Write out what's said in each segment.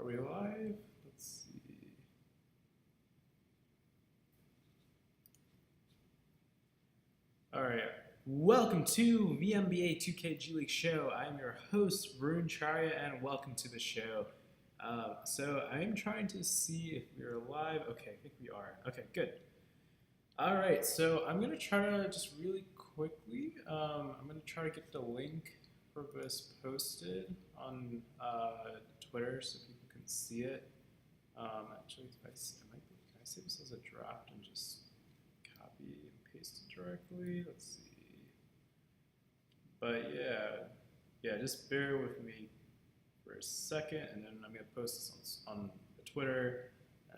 Are we live? Let's see. All right. Welcome to the NBA 2K G League show. I'm your host, Varun Charya, and welcome to the show. So I'm trying to see if we're live. Okay, I think we are. Okay, good. All right, so I'm gonna try to just really quickly. I'm gonna try to get the link for this posted on Twitter so people can see it. Actually, if I might be, can I save this as a draft and just copy and paste it directly? Let's see. But yeah, just bear with me for a second, and then I'm gonna post this on the Twitter,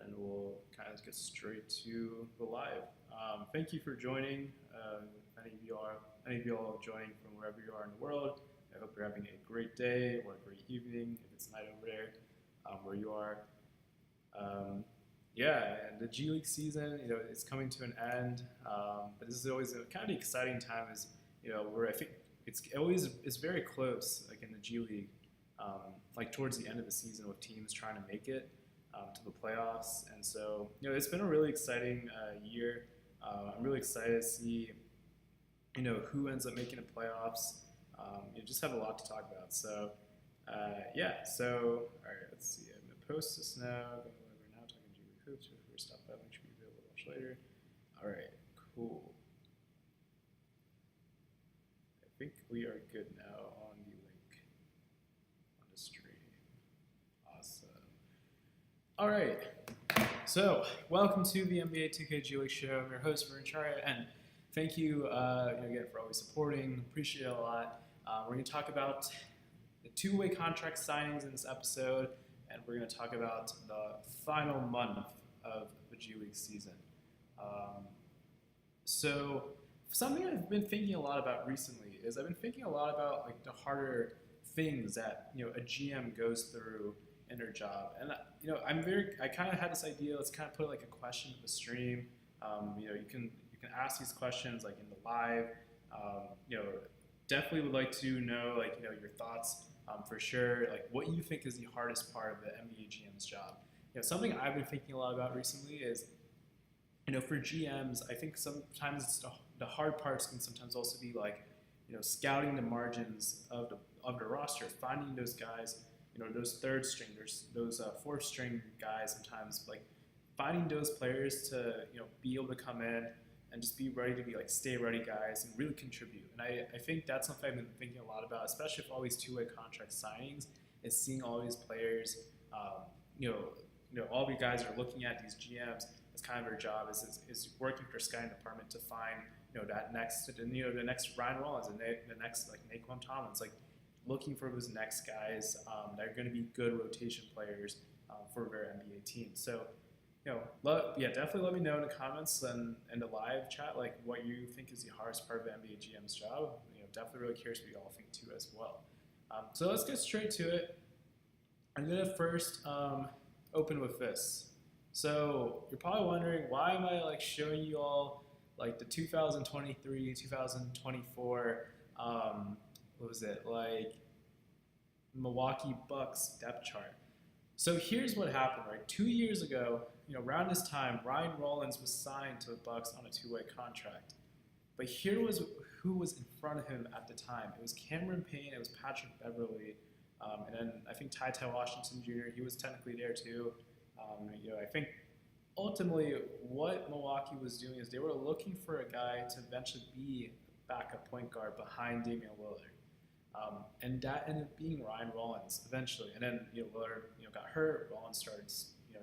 and we'll kind of get straight to the live. Thank you for joining. Any of you all joining from wherever you are in the world. I hope you're having a great day or a great evening if it's night over there where you are. Yeah, and the G League season, it's coming to an end. But this is always a kind of exciting time, where I think it's very close, like in the G League, like towards the end of the season with teams trying to make it to the playoffs. And so, it's been a really exciting year. I'm really excited to see, who ends up making the playoffs. You just have a lot to talk about. So, all right, let's see. I'm going to post this now. Go live right now, talking G League Hoops. Your stuff that link should be available much later. All right, cool. I think we are good now on the link on the stream. Awesome. All right. So, welcome to the NBA 2K G League show. I'm your host, Varun Charya, and thank you again for always supporting. Appreciate it a lot. We're going to talk about the two-way contract signings in this episode, and we're going to talk about the final month of the G League season. So, something I've been thinking a lot about recently is I've been thinking a lot about like the harder things that a GM goes through in their job, and I kind of had this idea. Let's kind of put like a question to the stream. You can ask these questions like in the live. Definitely would like to know your thoughts for sure. Like what you think is the hardest part of the NBA GM's job. Something I've been thinking a lot about recently is for GMs, I think sometimes the hard parts can sometimes also be like scouting the margins of the roster, finding those guys, those third string, those fourth string guys. Sometimes like finding those players to be able to come in and just be ready to be like stay ready guys and really contribute. And I think that's something I've been thinking a lot about, especially with all these two-way contract signings, is seeing all these players. All the guys are looking at these GMs. It's kind of their job is working with their scouting department to find that next the next Ryan Rollins and the next like Naquan Tomlins, like looking for those next guys that are going to be good rotation players for their NBA team. So. Definitely let me know in the comments and the live chat, like what you think is the hardest part of the NBA GM's job. Definitely really curious what you all think too as well. So let's get straight to it. I'm gonna first open with this. So you're probably wondering, why am I like showing you all like the 2023, 2024, what was it, like Milwaukee Bucks depth chart. So here's what happened, right? 2 years ago, around this time, Ryan Rollins was signed to the Bucks on a two-way contract. But here was who was in front of him at the time. It was Cameron Payne, it was Patrick Beverley, and then I think Ty Washington Jr., he was technically there too. I think ultimately what Milwaukee was doing is they were looking for a guy to eventually be a backup point guard behind Damian Lillard. And that ended up being Ryan Rollins eventually. And then Lillard got hurt. Rollins started,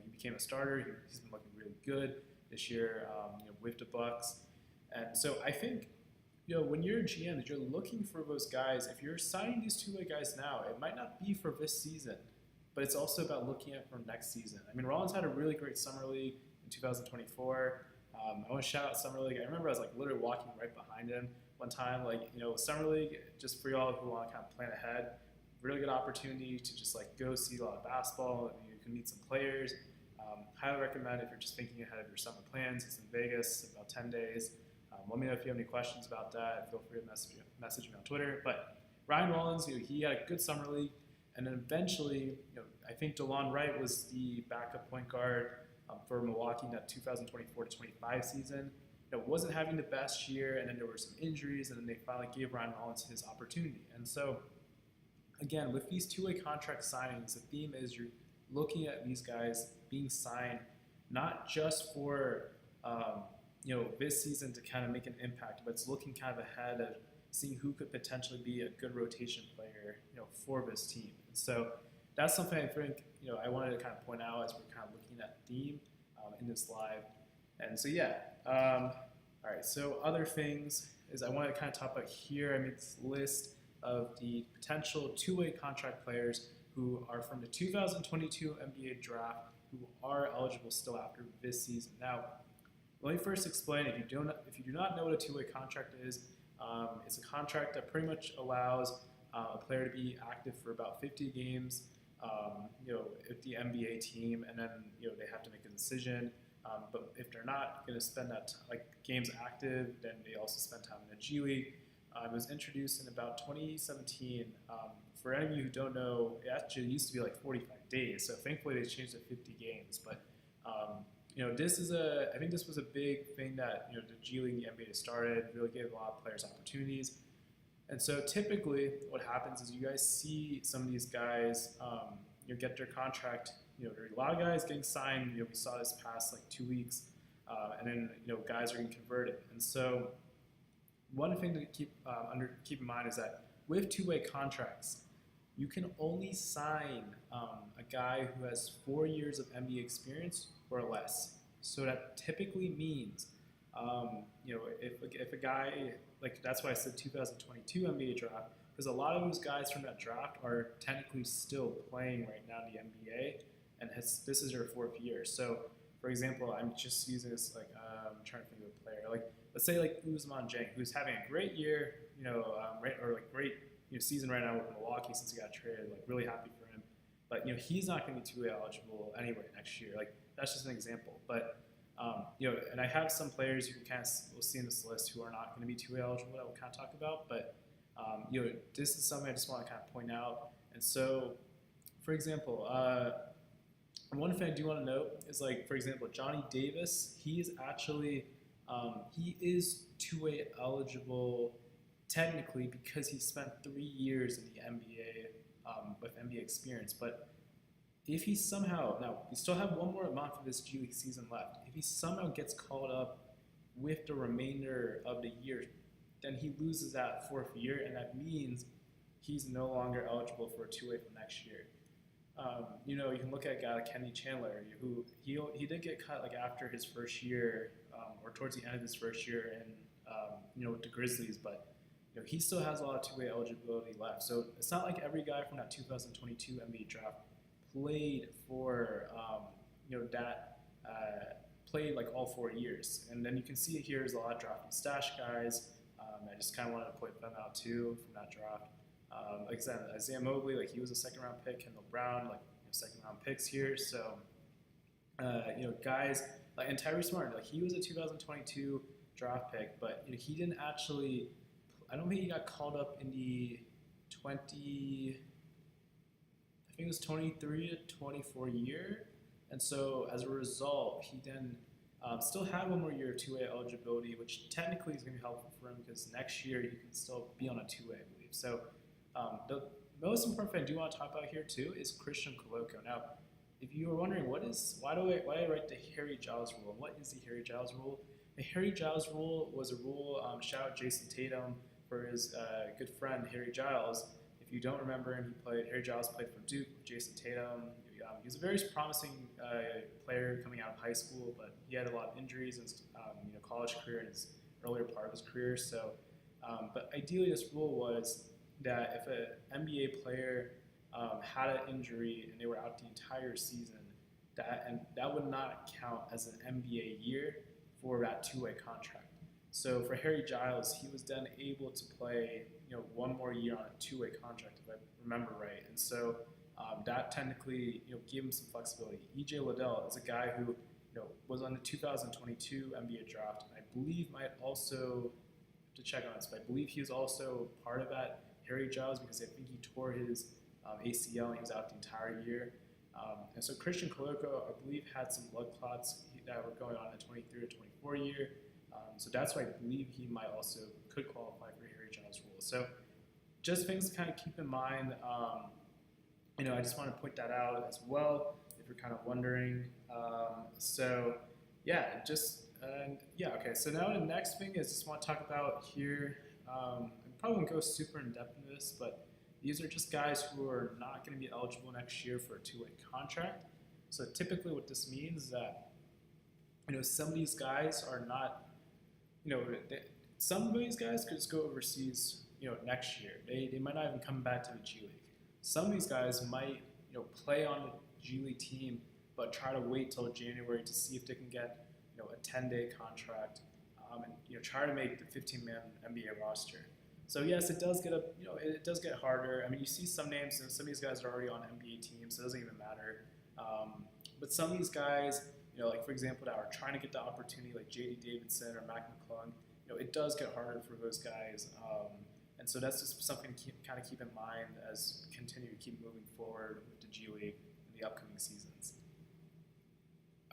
he became a starter. He's been looking really good this year with the Bucks. And so I think when you're a GM, you're looking for those guys. If you're signing these two-way guys now, it might not be for this season, but it's also about looking at for next season. I mean, Rollins had a really great summer league in 2024. I want to shout out Summer League. I remember I was like literally walking right behind him one time, Summer League, just for y'all who want to kind of plan ahead, really good opportunity to just like go see a lot of basketball. You can meet some players. Highly recommend if you're just thinking ahead of your summer plans. It's in Vegas, about 10 days. Let me know if you have any questions about that. Feel free to message me on Twitter. But Ryan Rollins, he had a good summer league. And then eventually, I think DeLon Wright was the backup point guard for Milwaukee in that 2024 to 25 season. Wasn't having the best year, and then there were some injuries, and then they finally gave Ryan Rollins his opportunity. And so, again, with these two-way contract signings, the theme is you're looking at these guys being signed not just for this season to kind of make an impact, but it's looking kind of ahead of seeing who could potentially be a good rotation player, for this team. And so that's something I think, I wanted to kind of point out as we're kind of looking at theme in this live. And so, all right, so other things is I want to kind of talk about here. I made this list of the potential two-way contract players who are from the 2022 NBA draft who are eligible still after this season. Now, let me first explain, if you do not know what a two-way contract is, it's a contract that pretty much allows a player to be active for about 50 games, if the NBA team, and then they have to make a decision. But if they're not going to spend that games active, then they also spend time in the G League. It was introduced in about 2017. For any of you who don't know, it actually used to be 45 days. So thankfully they changed it to 50 games. But I think this was a big thing that the G League and the NBA started. Really gave a lot of players opportunities. And so typically what happens is you guys see some of these guys get their contract. There are a lot of guys getting signed. We saw this past 2 weeks, and then guys are getting converted. And so one thing to keep in mind is that with two-way contracts, you can only sign a guy who has 4 years of NBA experience or less. So that typically means, if a guy, that's why I said 2022 NBA draft, because a lot of those guys from that draft are technically still playing right now in the NBA, and this is their 4th year. So, for example, I'm just using this, I'm trying to think of a player, let's say Ousmane Dieng, who's having a great year, great season right now with Milwaukee since he got traded, really happy for him. But he's not going to be two-way eligible anyway next year. That's just an example. But and I have some players who we'll see in this list who are not going to be two-way eligible that we'll kind of talk about. But this is something I just want to kind of point out. And so, for example, one thing I do want to note is for example, Johnny Davis. He is actually he is two-way eligible technically because he spent 3 years in the NBA with NBA experience. But if he somehow, now we still have one more month of this G League season left, if he somehow gets called up with the remainder of the year, then he loses that 4th year, and that means he's no longer eligible for a two-way for next year. You can look at a guy like Kenny Chandler, who he did get cut after his first year, or towards the end of his first year in with the Grizzlies, but he still has a lot of two-way eligibility left. So it's not like every guy from that 2022 NBA draft played for played all 4 years. And then you can see here is a lot of draft and stash guys. I just kind of wanted to point them out too from that draft. Like I said, Isaiah Mobley, he was a 2nd-round pick. Kendall Brown, 2nd-round picks here. So guys and Tyrese Martin, he was a 2022 draft pick, but he didn't actually. I don't think he got called up in the 23 to 24 year, and so as a result, he then still had one more year of two-way eligibility, which technically is going to be helpful for him because next year he can still be on a two-way, I believe. So the most important thing I do want to talk about here too is Christian Koloko. Now, if you were wondering why do I write the Harry Giles rule? What is the Harry Giles rule? The Harry Giles rule was a rule. Shout out Jason Tatum for his good friend Harry Giles. If you don't remember him, Harry Giles played for Duke, Jason Tatum. He was a very promising player coming out of high school, but he had a lot of injuries in his college career and his earlier part of his career. So, but ideally, this rule was that if an NBA player had an injury and they were out the entire season, that would not count as an NBA year for that two-way contract. So for Harry Giles, he was then able to play, one more year on a two-way contract, if I remember right. And so that technically, gave him some flexibility. EJ Liddell is a guy who, was on the 2022 NBA draft. I believe might also have to check on this, but I believe he was also part of that Harry Giles because I think he tore his ACL, and he was out the entire year. And so Christian Coloco, I believe, had some blood clots that were going on in the 23 or 24 year. So that's why I believe he might also could qualify for Harry Giles rule. So just things to kind of keep in mind. I just want to point that out as well if you're kind of wondering. Okay. So now the next thing is just want to talk about here. I'm probably won't go super in depth into this, but these are just guys who are not going to be eligible next year for a two-way contract. So typically, what this means is that some of these guys are not. Some of these guys could just go overseas, next year. They might not even come back to the G League. Some of these guys might, play on the G League team, but try to wait till January to see if they can get, a 10-day contract, and try to make the 15-man NBA roster. So yes, it does get harder. I mean, you see some names, and some of these guys are already on NBA teams, so it doesn't even matter. But some of these guys, like for example, that are trying to get the opportunity, like J.D. Davidson or Mac McClung, it does get harder for those guys. And so that's just something to kind of keep in mind as we continue to keep moving forward with the G League in the upcoming seasons.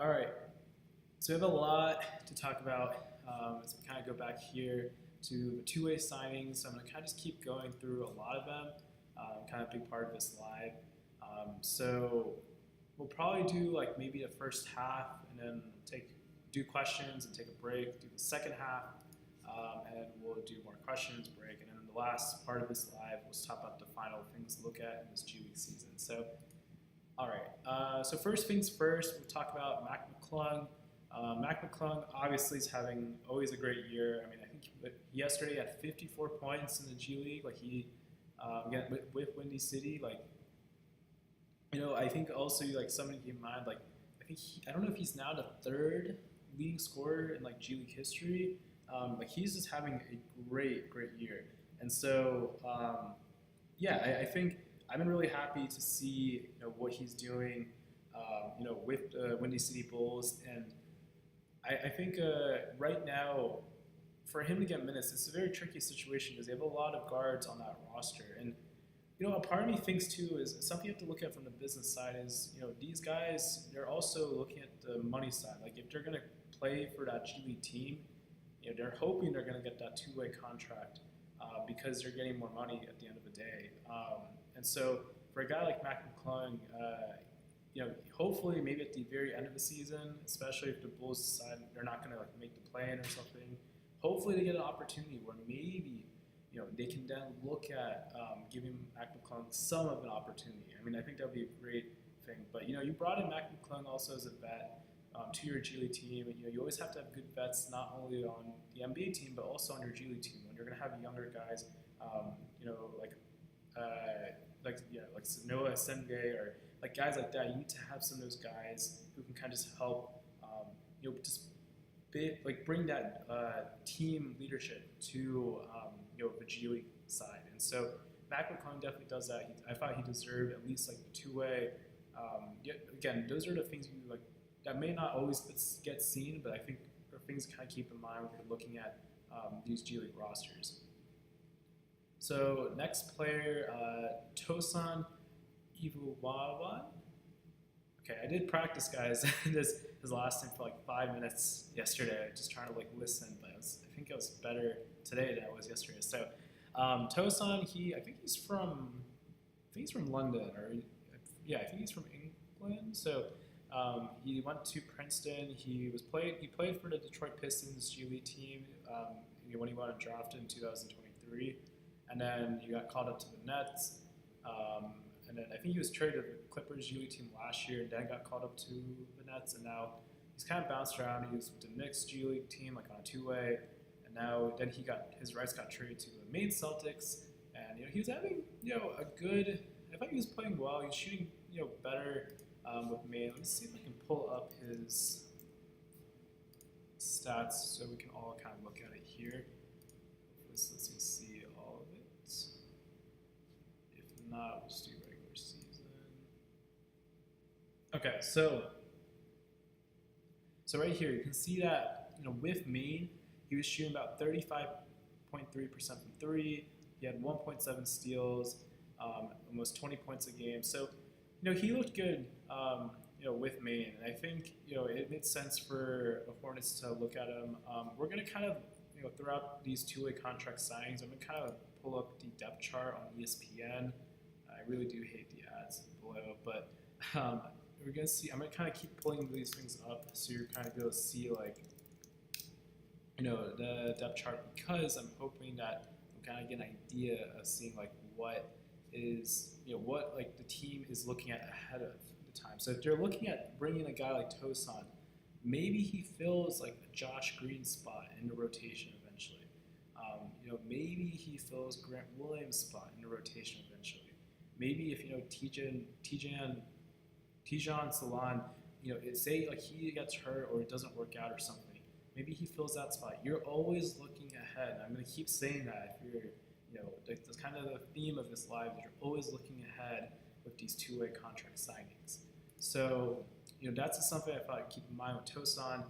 All right, so we have a lot to talk about as we kind of go back here to the two-way signings. So I'm going to kind of just keep going through a lot of them, kind of a big part of this live. So we'll probably do like maybe the first half and then do questions and take a break, do the second half, and we'll do more questions, break, and then in the last part of this live, we'll talk about the final things to look at in this G League season. So, all right. So first things first, we'll talk about Mac McClung. Mac McClung obviously is having always a great year. I mean, I think yesterday he had 54 points in the G League. Like again, with Windy City, like, I think also like something to keep in mind, like I don't know if he's now the third leading scorer in like G League history. Like he's just having a great year. And so, I think I've been really happy to see what he's doing, with the Windy City Bulls. And I think right now, for him to get minutes, it's a very tricky situation because they have a lot of guards on that roster. And a part of me thinks too is something you have to look at from the business side is these guys, they're also looking at the money side. Like if they're going to play for that G League team, they're hoping they're going to get that two-way contract because they're getting more money at the end of the day. And so for a guy like Mac McClung, hopefully maybe at the very end of the season, especially if the Bulls decide they're not going to like make the play-in or something, hopefully they get an opportunity where maybe they can then look at giving Mac McClung some of an opportunity. I mean, I think that would be a great thing. But you brought in Mac McClung also as a vet to your G League team, and you always have to have good vets not only on the NBA team but also on your G League team. When you're going to have younger guys, like Noah Senge or like guys like that, you need to have some of those guys who can kind of just help, bring that team leadership to the G League side. And so Mac McClung definitely does that. I thought he deserved at least like the two-way. Again, those are the things you like that may not always get seen, but I think are things to kind of keep in mind when you're looking at these G League rosters. So next player, Tosan Ivuwawan. Okay, I did practice, guys, his last name for like 5 minutes yesterday, just trying to like listen, but I think it was better today than it was yesterday. So Tosan, I think he's from London, or I think he's from England. So he went to Princeton. He played for the Detroit Pistons G League team when he got drafted in 2023, and then he got called up to the Nets. And then I think he was traded to the Clippers G League team last year, and then got called up to the Nets, and now he's kind of bounced around. He was with the Knicks G League team, like on a two-way, and then his rights got traded to the Maine Celtics, and he was having a good. I thought he was playing well. He was shooting better with Maine. Let me see if I can pull up his stats so we can all kind of look at it here. This lets me see all of it. If not, we'll just do regular season. Okay, so right here you can see that with Maine he was shooting about 35.3% from three. He had 1.7 steals. almost 20 points a game. So, he looked good, with Maine. And I think, it made sense for the Hornets to look at him. We're going to kind of, throughout these two-way contract signings, I'm going to kind of pull up the depth chart on ESPN. I really do hate the ads below, but we're going to see, I'm going to kind of keep pulling these things up so you're kind of able to see, like, the depth chart, because I'm hoping that I'm kind of get an idea of seeing, like, what is, what, like, the team is looking at ahead of the time. So if they're looking at bringing a guy like Tosan, maybe he fills, like, a Josh Green spot in the rotation eventually. Maybe he fills Grant Williams' spot in the rotation eventually. Maybe if, Tijan Salon, say, like, he gets hurt or it doesn't work out or something, maybe he fills that spot. You're always looking ahead. I'm going to keep saying that if you're, that's kind of the theme of this live, is you're always looking ahead with these two-way contract signings. So, that's just something I thought I'd keep in mind with Tosan.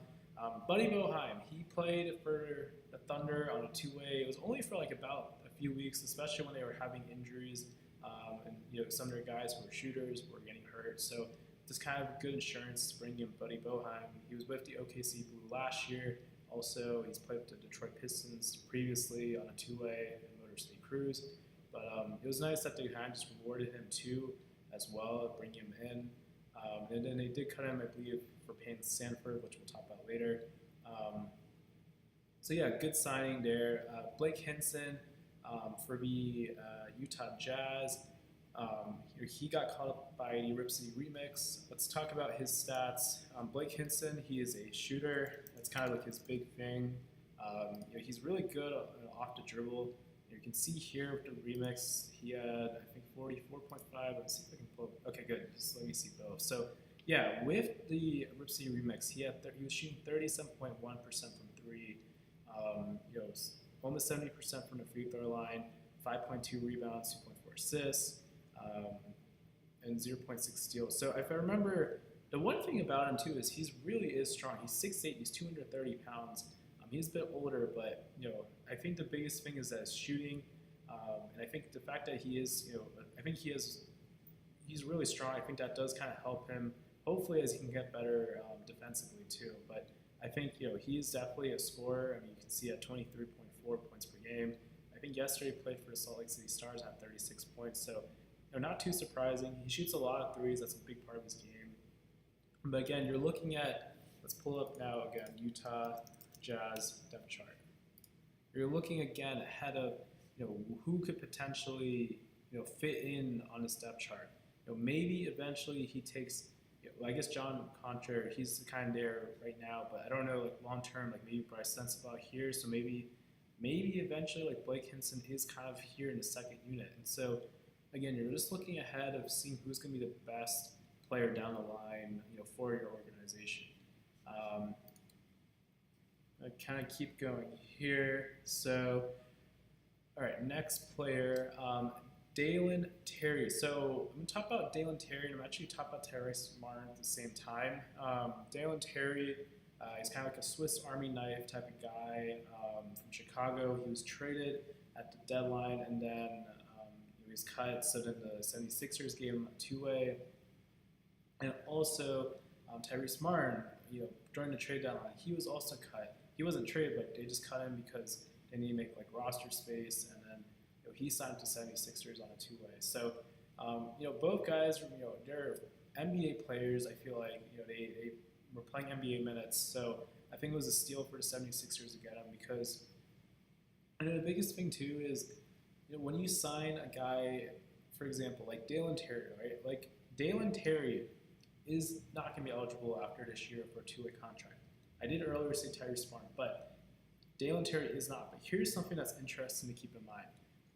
Buddy Boeheim, he played for the Thunder on a two-way. It was only for like about a few weeks, especially when they were having injuries. And some of their guys who were shooters were getting hurt. So just kind of good insurance to bring in Buddy Boeheim. He was with the OKC Blue last year. Also, he's played with the Detroit Pistons previously on a two-way in Motor City Cruise. But it was nice that they kind of just rewarded him too as well, bring him in. And then they did cut him, I believe, for Payne Sanford, which we'll talk about later. So yeah, good signing there. Blake Hinson for the Utah Jazz. He got caught up by the Rip City Remix. Let's talk about his stats. Blake Hinson, he is a shooter. That's kind of like his big thing. He's really good off the dribble. You can see here with the remix, he had, I think, 44.5. Let's see if I can pull. Okay, good. Just let me see both. So, yeah, with the Rip City remix, he was shooting 37.1% from three. Almost 70% from the free throw line, 5.2 rebounds, 2.4 assists, and 0.6 steals. So if I remember, the one thing about him too is he really is strong. He's 6'8", he's 230 pounds. He's a bit older, but I think the biggest thing is that his shooting, and I think the fact that he is, I think he's really strong. I think that does kind of help him. Hopefully, as he can get better defensively too. But I think he is definitely a scorer. I mean, you can see at 23.4 points per game. I think yesterday he played for the Salt Lake City Stars at 36 points. So not too surprising. He shoots a lot of threes. That's a big part of his game. But again, you're looking at, let's pull up now again, Utah Jazz depth chart. You're looking again ahead of who could potentially fit in on this depth chart. Maybe eventually he takes. I guess John Conter, he's kind of there right now, but I don't know, like long term, like maybe Bryce Sensabaugh here. So maybe eventually like Blake Hinson is kind of here in the second unit. And so again, you're just looking ahead of seeing who's going to be the best player down the line, for your organization. I kind of keep going here. So, all right, next player, Dalen Terry. So I'm going to talk about Dalen Terry, and I'm actually talking about Tyrese Martin at the same time. Dalen Terry, he's kind of like a Swiss Army knife type of guy from Chicago. He was traded at the deadline, and then he was cut. So then the 76ers gave him a two-way. And also Tyrese Martin, during the trade deadline, he was also cut. He wasn't traded, but they just cut him because they need to make like roster space, and then he signed to 76ers on a two-way. So, both guys, they're NBA players. I feel like, they were playing NBA minutes. So I think it was a steal for the 76ers to get him because, the biggest thing too is, when you sign a guy, for example, like Dalen Terry, right? Like Dalen Terry is not going to be eligible after this year for a two-way contract. I did earlier say Tyrese Martin, but Dalen Terry is not. But here's something that's interesting to keep in mind.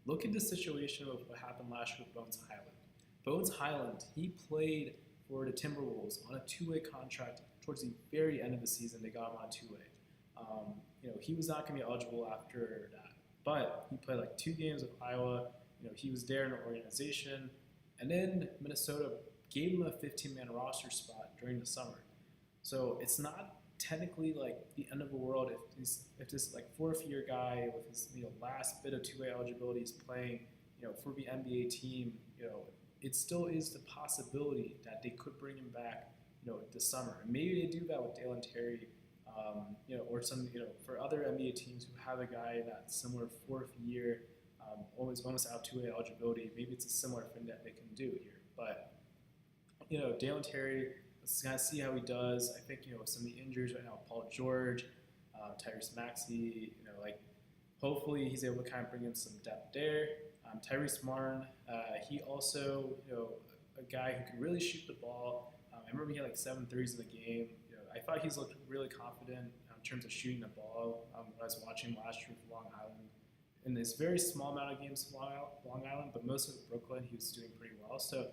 Look at the situation of what happened last year with Bones Highland. Bones Highland, he played for the Timberwolves on a two-way contract towards the very end of the season. They got him on a two-way. He was not going to be eligible after that. But he played like 2 games with Iowa. He was there in the organization. And then Minnesota gave him a 15-man roster spot during the summer. So it's not technically like the end of the world if this like 4th-year guy with his last bit of two-way eligibility is playing for the NBA team, it still is the possibility that they could bring him back, this summer. And maybe they do that with Dalen Terry, or some, for other NBA teams who have a guy that's similar fourth year, almost out two-way eligibility. Maybe it's a similar thing that they can do here. But, Dalen Terry, let's kind of see how he does. I think, with some of the injuries right now, Paul George, Tyrese Maxey, hopefully he's able to kind of bring in some depth there. Tyrese Martin, he also, a guy who can really shoot the ball. I remember he had 7 threes in the game. I thought he's looked really confident in terms of shooting the ball when I was watching last year for Long Island. In this very small amount of games for Long Island, but most of Brooklyn, he was doing pretty well. So,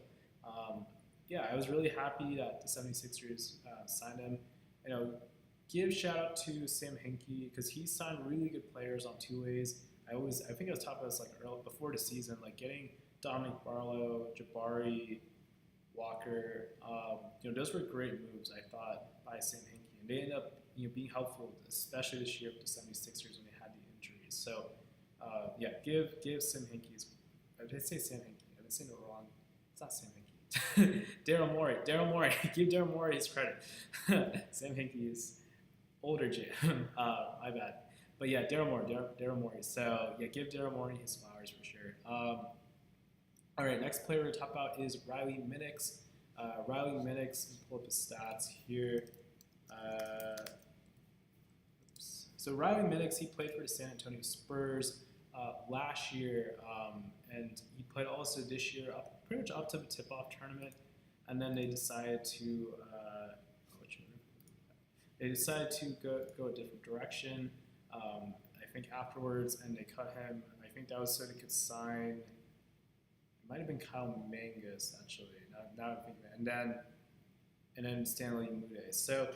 I was really happy that the 76ers signed him. Give shout out to Sam Hinkie because he signed really good players on two ways. I think I was talking about this early before the season, getting Dominic Barlow, Jabari, Walker. Those were great moves, I thought, by Sam Hinkie, and they ended up being helpful, especially this year with the 76ers when they had the injuries. So give Sam Hinkie's. Did I say Sam Hinkie? I've been saying it wrong. It's not Sam Hinkie. Daryl Morey. Give Daryl Morey his credit. Sam Hinkie is older GM. My bad. But Daryl Morey. So give Daryl Morey his flowers for sure. All right, next player we're going to talk about is Riley Minix. Riley Minix, pull up his stats here. So Riley Minix, he played for the San Antonio Spurs last year, and he played also this year, pretty much up to the tip-off tournament, and then they decided to go a different direction. I think afterwards, and they cut him. I think that was so they could sign. It might have been Kyle Mangus actually. Now I'm thinking about it. And then Stanley Umude. So,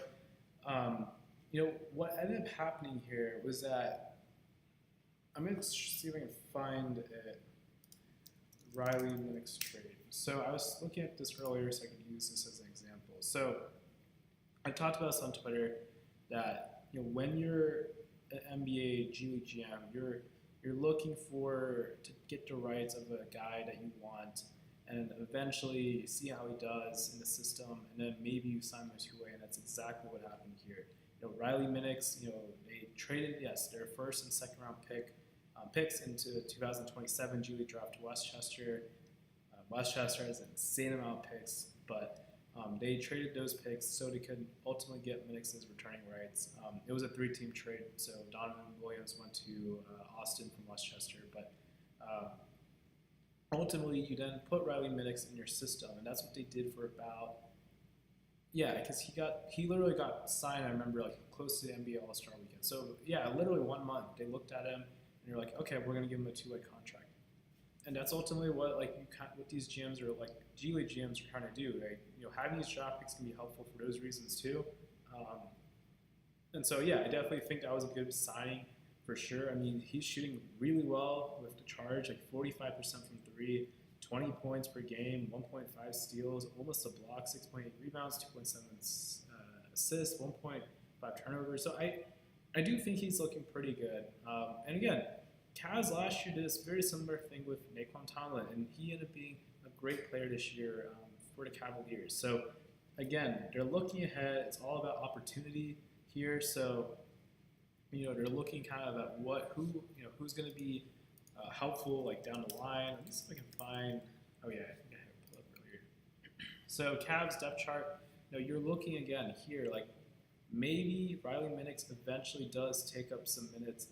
what ended up happening here was that I'm going to see if I can find it. Riley Minix trade. So I was looking at this earlier, so I could use this as an example. So I talked about this on Twitter that when you're an NBA G League GM, you're looking to get the rights of a guy that you want, and eventually see how he does in the system, and then maybe you sign him two-way, and that's exactly what happened here. Riley Minix, they traded their first and second round picks into 2027 G League draft to Westchester. Westchester has an insane amount of picks, but they traded those picks so they could ultimately get Minix's returning rights. It was a 3-team trade, so Donovan Williams went to Austin from Westchester, but ultimately you then put Riley Minix in your system, and that's what they did for about, because he literally got signed, I remember, close to the NBA All-Star weekend. So literally 1 month, they looked at him, and you're like, okay, we're going to give him a two-way contract. And that's ultimately what what these GMs are G League GMs are trying to do. Having these draft picks can be helpful for those reasons too. And so I definitely think that was a good signing for sure. I mean, he's shooting really well with the charge, 45% from three, 20 points per game, 1.5 steals, almost a block, 6.8 rebounds, 2.7 assists, 1.5 turnovers. So I do think he's looking pretty good. And again, Cavs last year did this very similar thing with Naquan Tomlin, and he ended up being a great player this year for the Cavaliers. So again, they're looking ahead. It's all about opportunity here. So they're looking kind of at who's going to be helpful down the line. Let me see if I can find. I think I had it pulled up earlier. So Cavs depth chart. You're looking again here maybe Riley Minix eventually does take up some minutes.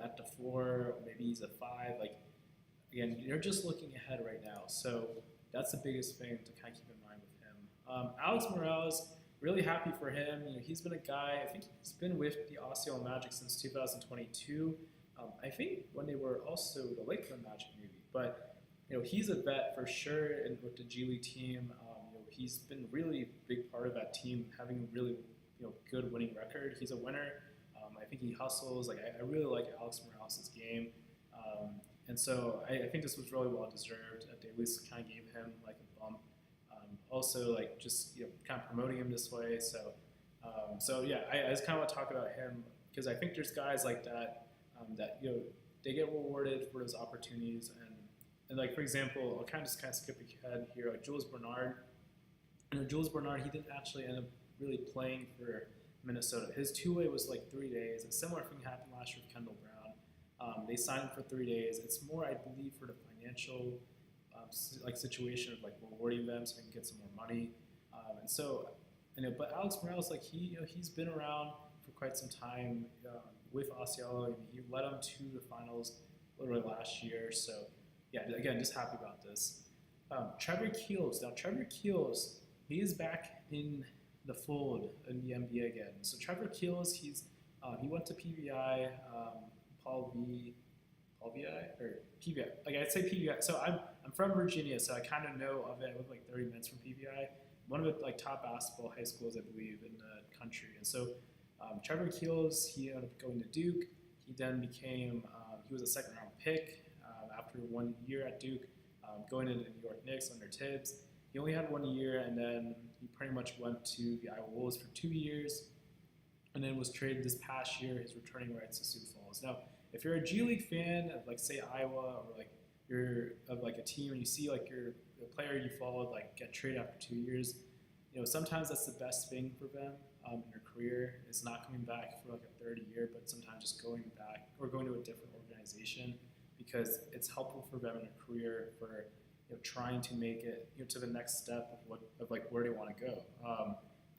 At the 4, or maybe he's a 5. Again, you're just looking ahead right now. So that's the biggest thing to kind of keep in mind with him. Alex Morales, really happy for him. He's been a guy, I think he's been with the Osceola Magic since 2022. I think when they were also the Lakeland Magic maybe. But, he's a vet for sure, and with the G League team, he's been really a big part of that team, having a really, good winning record. He's a winner. I think he hustles. I really like Alex Morales' game. And so I think this was really well deserved that they at least kind of gave him a bump. Also just kind of promoting him this way. So I just kind of want to talk about him because I think there's guys like that that they get rewarded for those opportunities, And like for example, I'll kind of skip ahead here. Like Jules Bernard, Jules Bernard, he didn't actually end up really playing for Minnesota. His two-way was like 3 days. A similar thing happened last year with Kendall Brown. They signed him for 3 days. It's more, I believe, for the financial like situation of like rewarding them so they can get some more money. And so, but Alex Morales, like he's been around for quite some time with Osceola. I mean, he led them to the finals literally last year. So, yeah, again, just happy about this. Trevor Keels. Now, Trevor Keels, he is back in the fold in the NBA again. So Trevor Keels, he went to PVI, Paul VI or PVI. Like I'd say PVI. So I'm from Virginia, so I kind of know of it. I live like 30 minutes from PVI. One of the like top basketball high schools, I believe, in the country. And so Trevor Keels, he ended up going to Duke. He then became he was a second round pick after 1 year at Duke, going into the New York Knicks under Tibbs. He only had 1 year, and then he pretty much went to the Iowa Wolves for 2 years, and then was traded this past year. His returning rights to Sioux Falls. Now, if you're a G League fan of like say Iowa, or like you're of like a team and you see like the player you followed like get traded after 2 years, sometimes that's the best thing for them in their career is not coming back for like a third year, but sometimes just going back or going to a different organization because it's helpful for them in their career for trying to make it to the next step of like where they want to go.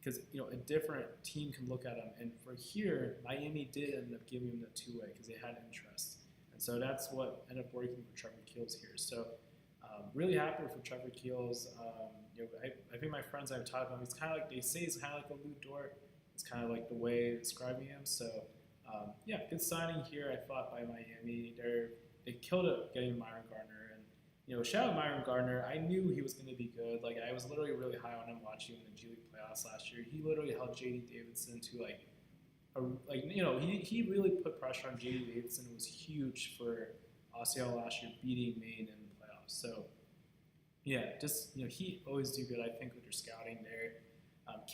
Because a different team can look at them, and for here, Miami did end up giving them the two-way because they had interest, and so that's what ended up working for Trevor Keels here. So really happy for Trevor Keels. I think my friends I've taught him, he's kind of like they say he's kind of like a Lou Dort. It's kind of like the way describing him. So yeah, good signing here. I thought by Miami, they killed it getting Myron Gardner. Shout out Myron Gardner. I knew he was going to be good. Like I was literally really high on him watching him in the G League playoffs last year. He literally held J.D. Davidson to he really put pressure on J.D. Davidson. It was huge for Osceola last year, beating Maine in the playoffs. So yeah, just he always do good. I think with their scouting there.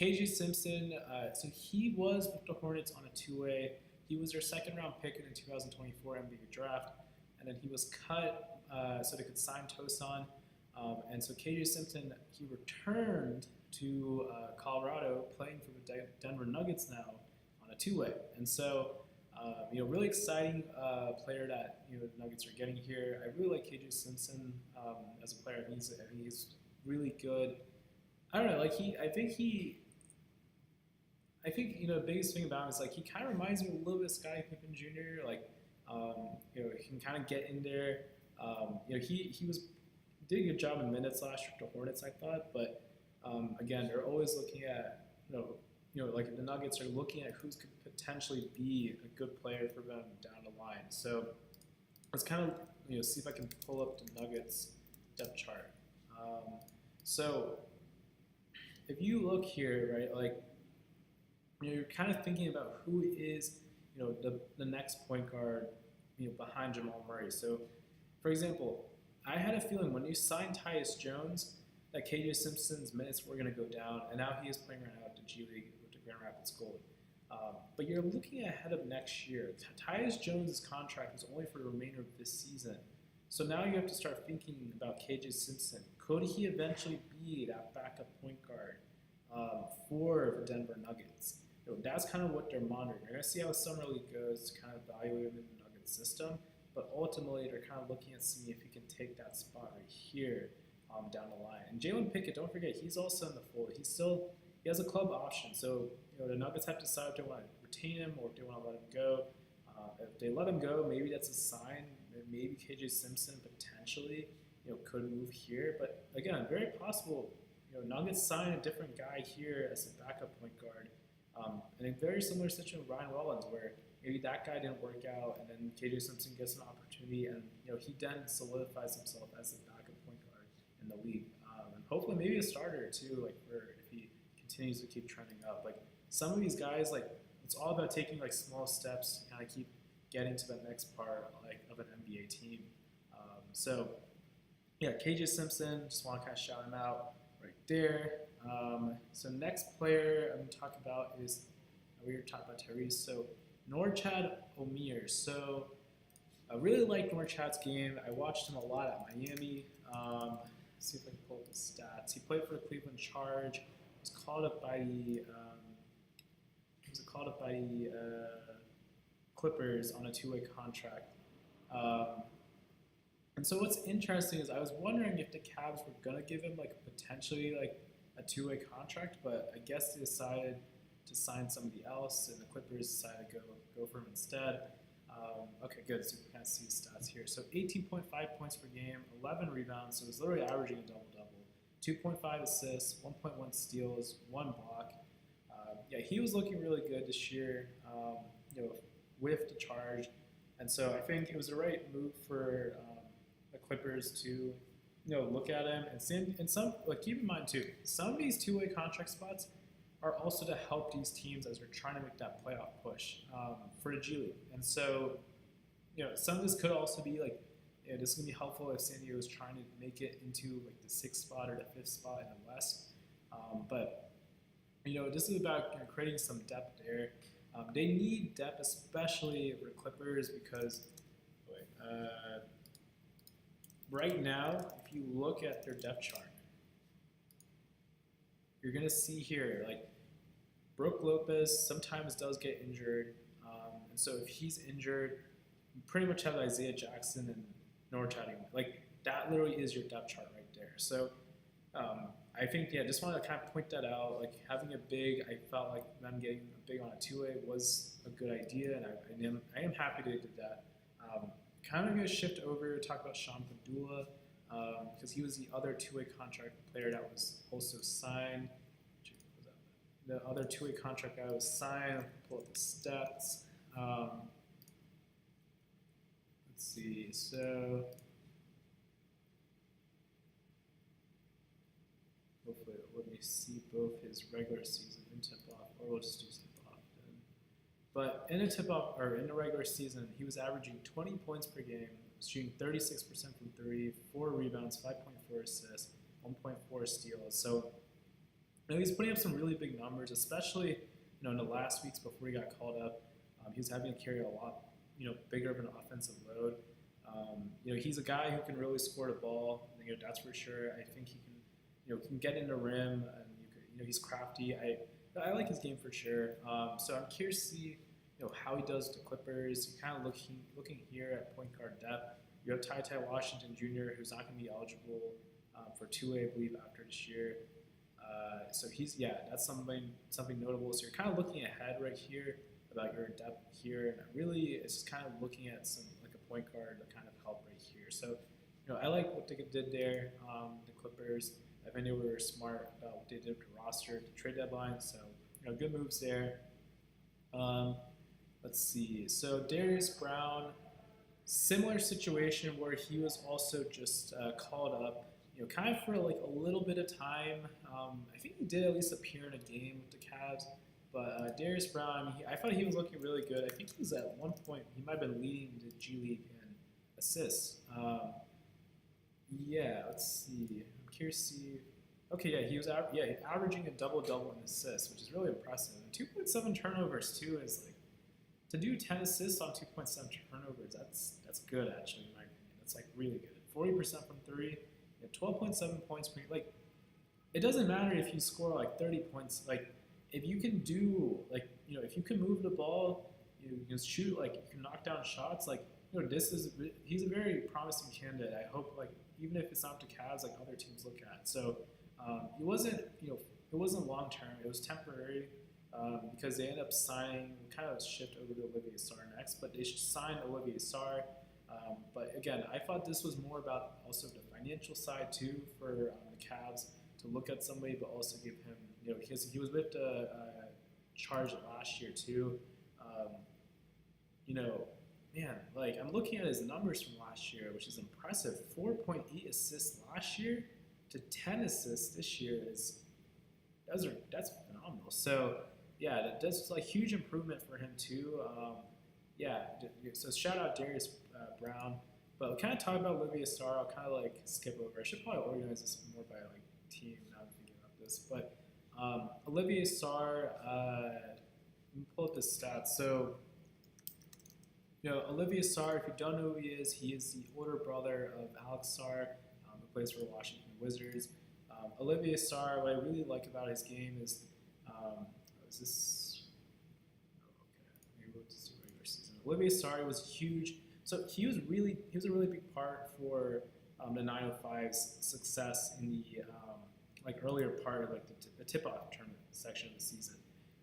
KJ Simpson. So he was with the Hornets on a two-way. He was their second round pick in the 2024 NBA draft, and then he was cut. So they could sign Tosan. And so KJ Simpson, he returned to Colorado playing for the Denver Nuggets now on a two-way. And so, really exciting player that the Nuggets are getting here. I really like KJ Simpson as a player. I think he's really good. I don't know, I think the biggest thing about him is like he kind of reminds me a little bit of Scottie Pippen Jr. He can kind of get in there. He did a good job in minutes last year with the Hornets, I thought, but again, they're always looking at like the Nuggets are looking at who could potentially be a good player for them down the line. So let's kind of see if I can pull up the Nuggets depth chart. So if you look here, right, like you're kind of thinking about who is the next point guard behind Jamal Murray. So for example, I had a feeling when you signed Tyus Jones that KJ Simpson's minutes were going to go down, and now he is playing right now at the G League with the Grand Rapids Gold. But you're looking ahead of next year. Tyus Jones' contract is only for the remainder of this season. So now you have to start thinking about KJ Simpson. Could he eventually be that backup point guard for the Denver Nuggets? That's kind of what they're monitoring. They're going to see how Summer League goes to kind of evaluate him in the Nuggets system. But ultimately, they're kind of looking at seeing if he can take that spot right here down the line. And Jalen Pickett, don't forget, he's also in the fold. He has a club option. So the Nuggets have to decide if they want to retain him or if they want to let him go. If they let him go, maybe that's a sign that maybe KJ Simpson potentially could move here. But again, very possible. Nuggets sign a different guy here as a backup point guard. And a very similar situation with Ryan Rollins, where maybe that guy didn't work out, and then KJ Simpson gets an opportunity, and he then solidifies himself as a backup point guard in the league, and hopefully maybe a starter too. If he continues to keep trending up, like some of these guys, like it's all about taking like small steps to kind of keep getting to the next part of an NBA team. So yeah, KJ Simpson, just want to kind of shout him out right there. So next player I'm going to talk about is we were talking about Tyrese. So Norchad Omier. So I really liked Norchad's game. I watched him a lot at Miami. See if I can pull up his stats. He played for the Cleveland Charge. Was called up by the Clippers on a two-way contract. And so what's interesting is I was wondering if the Cavs were gonna give him like potentially like a two-way contract, but I guess they decided to sign somebody else, and the Clippers decided to go for him instead. Okay, good. So we can kind of see his stats here. So 18.5 points per game, 11 rebounds. So he's literally averaging a double-double. 2.5 assists, 1.1 steals, 1 block. Yeah, he was looking really good this year. With the Charge, and so I think it was the right move for the Clippers to look at him and some keep in mind too, some of these two-way contract spots are also to help these teams as they're trying to make that playoff push for the G League. And so, some of this could also be like, this is gonna be helpful if San Diego is trying to make it into like the 6th spot or the 5th spot in the West. But this is about creating some depth there. They need depth, especially for the Clippers, because right now, if you look at their depth chart, you're gonna see here like Brook Lopez sometimes does get injured, and so if he's injured, you pretty much have Isaiah Jackson and Norchad. Like that literally is your depth chart right there. So I think just wanted to kind of point that out. Like having a big, I felt like them getting a big on a two-way was a good idea, and I am happy they did that. Kind of going to shift over to talk about Sean Padula, because he was the other two-way contract player that was also signed. The other two-way contract guy was signed. I'll pull up the stats. Let's see. So hopefully it'll let me see both his regular season and tip-off, or we'll just do tip-off then. But in a tip-off, or in the regular season, he was averaging 20 points per game, shooting 36% from 3, 4 rebounds, 5.4 assists, 1.4 steals. So he's putting up some really big numbers, especially in the last weeks before he got called up. He was having to carry a lot bigger of an offensive load. He's a guy who can really score the ball. That's for sure. I think he can get in the rim, and he's crafty. I like his game for sure. So I'm curious to see how he does with the Clippers. You're kind of looking here at point guard depth. You have Ty Washington Jr., who's not going to be eligible for two-way, I believe, after this year. So that's something notable. So you're kind of looking ahead right here about your depth here, and really it's just kind of looking at some like a point guard to kind of help right here. So I like what they did there, the Clippers. I think they were smart about what they did with the roster, the trade deadline. So good moves there. Let's see. So Darius Brown, similar situation where he was also just called up, kind of for like a little bit of time. I think he did at least appear in a game with the Cavs. But Darius Brown, I thought he was looking really good. I think he was at one point, he might have been leading the G League in assists. Let's see. I'm curious to see. Okay, he was averaging a double-double in assists, which is really impressive. And 2.7 turnovers too is like, to do 10 assists on 2.7 turnovers, that's good actually in my opinion. That's like really good. 40% from 3, 12.7 points per, like it doesn't matter if you score like 30 points, like if you can do like if you can move the ball, you can shoot, like you can knock down shots, like he's a very promising candidate. I hope like even if it's not the Cavs, like other teams look at. So it wasn't it wasn't long term. It was temporary because they ended up signing. Kind of shift over to Olivier Sarr next, but they signed Olivier Sarr. But again, I thought this was more about also the financial side too for the Cavs to look at somebody, but also give him because he was with the Charge last year too. Man, like I'm looking at his numbers from last year, which is impressive. 4.8 assists last year to 10 assists this year that's phenomenal. So that's like huge improvement for him too. So shout out Darius Brown. But we'll kind of talk about Olivier Sarr. I'll kind of like skip over. I should probably organize this more by like team now I'm thinking about this. But Olivier Sarr, let me pull up his stats. So Olivier Sarr, if you don't know who he is the older brother of Alex Sarr, who plays for the Washington Wizards. Olivier Sarr, what I really like about his game is this. Okay, maybe we'll just do regular season. Olivier Sarr was huge. So he was a really big part for the 905's success in the earlier part of the tip-off tournament section of the season.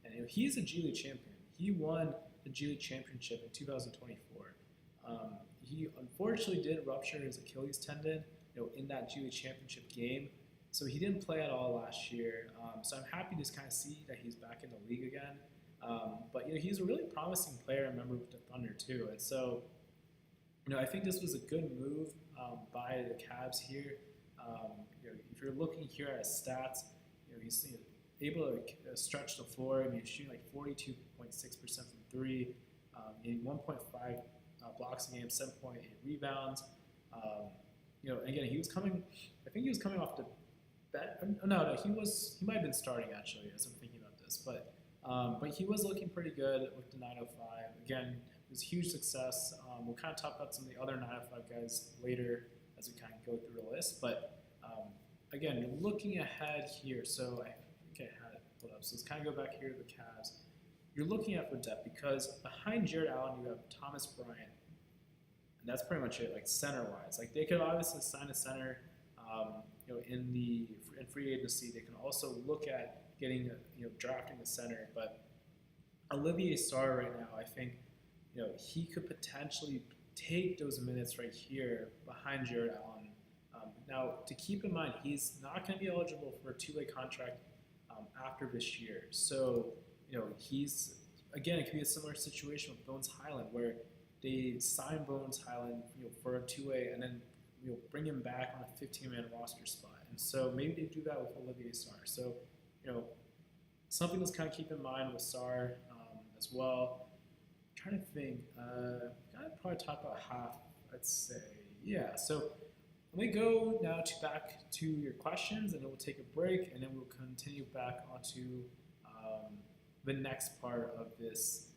And he's a G League champion. He won the G League championship in 2024. He unfortunately did rupture his Achilles tendon, in that G League championship game. So he didn't play at all last year. So I'm happy to kind of see that he's back in the league again. But he's a really promising player, a member of the Thunder too. And so, I think this was a good move by the Cavs here. If you're looking here at his stats, he's able to stretch the floor. He's shooting like 42.6% from three. He had 1.5 blocks a game, 7.8 rebounds. Again, he was coming. I think he was coming off the bench. No, he might have been starting actually, as I'm thinking about this. But he was looking pretty good with the 905. Again, it was a huge success. We'll kind of talk about some of the other 905 guys later as we kind of go through the list. But again, looking ahead here, so I think I had it pulled up. So let's kind of go back here to the Cavs. You're looking at for depth because behind Jared Allen, you have Thomas Bryant. And that's pretty much it, center-wise. They could obviously sign a center, in free agency. They can also look at getting, drafting a center. But Olivier Sarr right now, I think, he could potentially take those minutes right here behind Jared Allen. Now, to keep in mind, he's not going to be eligible for a two-way contract after this year. So, he's, again, it could be a similar situation with Bones Hyland where they sign Bones Hyland, for a two-way and then, bring him back on a 15-man roster spot. And so maybe they do that with Olivier Sarr. So, something to kind of keep in mind with Sarr as well. I'm trying to think. I'd probably talk about half, I'd say. Yeah, so let me go now back to your questions, and then we'll take a break, and then we'll continue back onto the next part of this,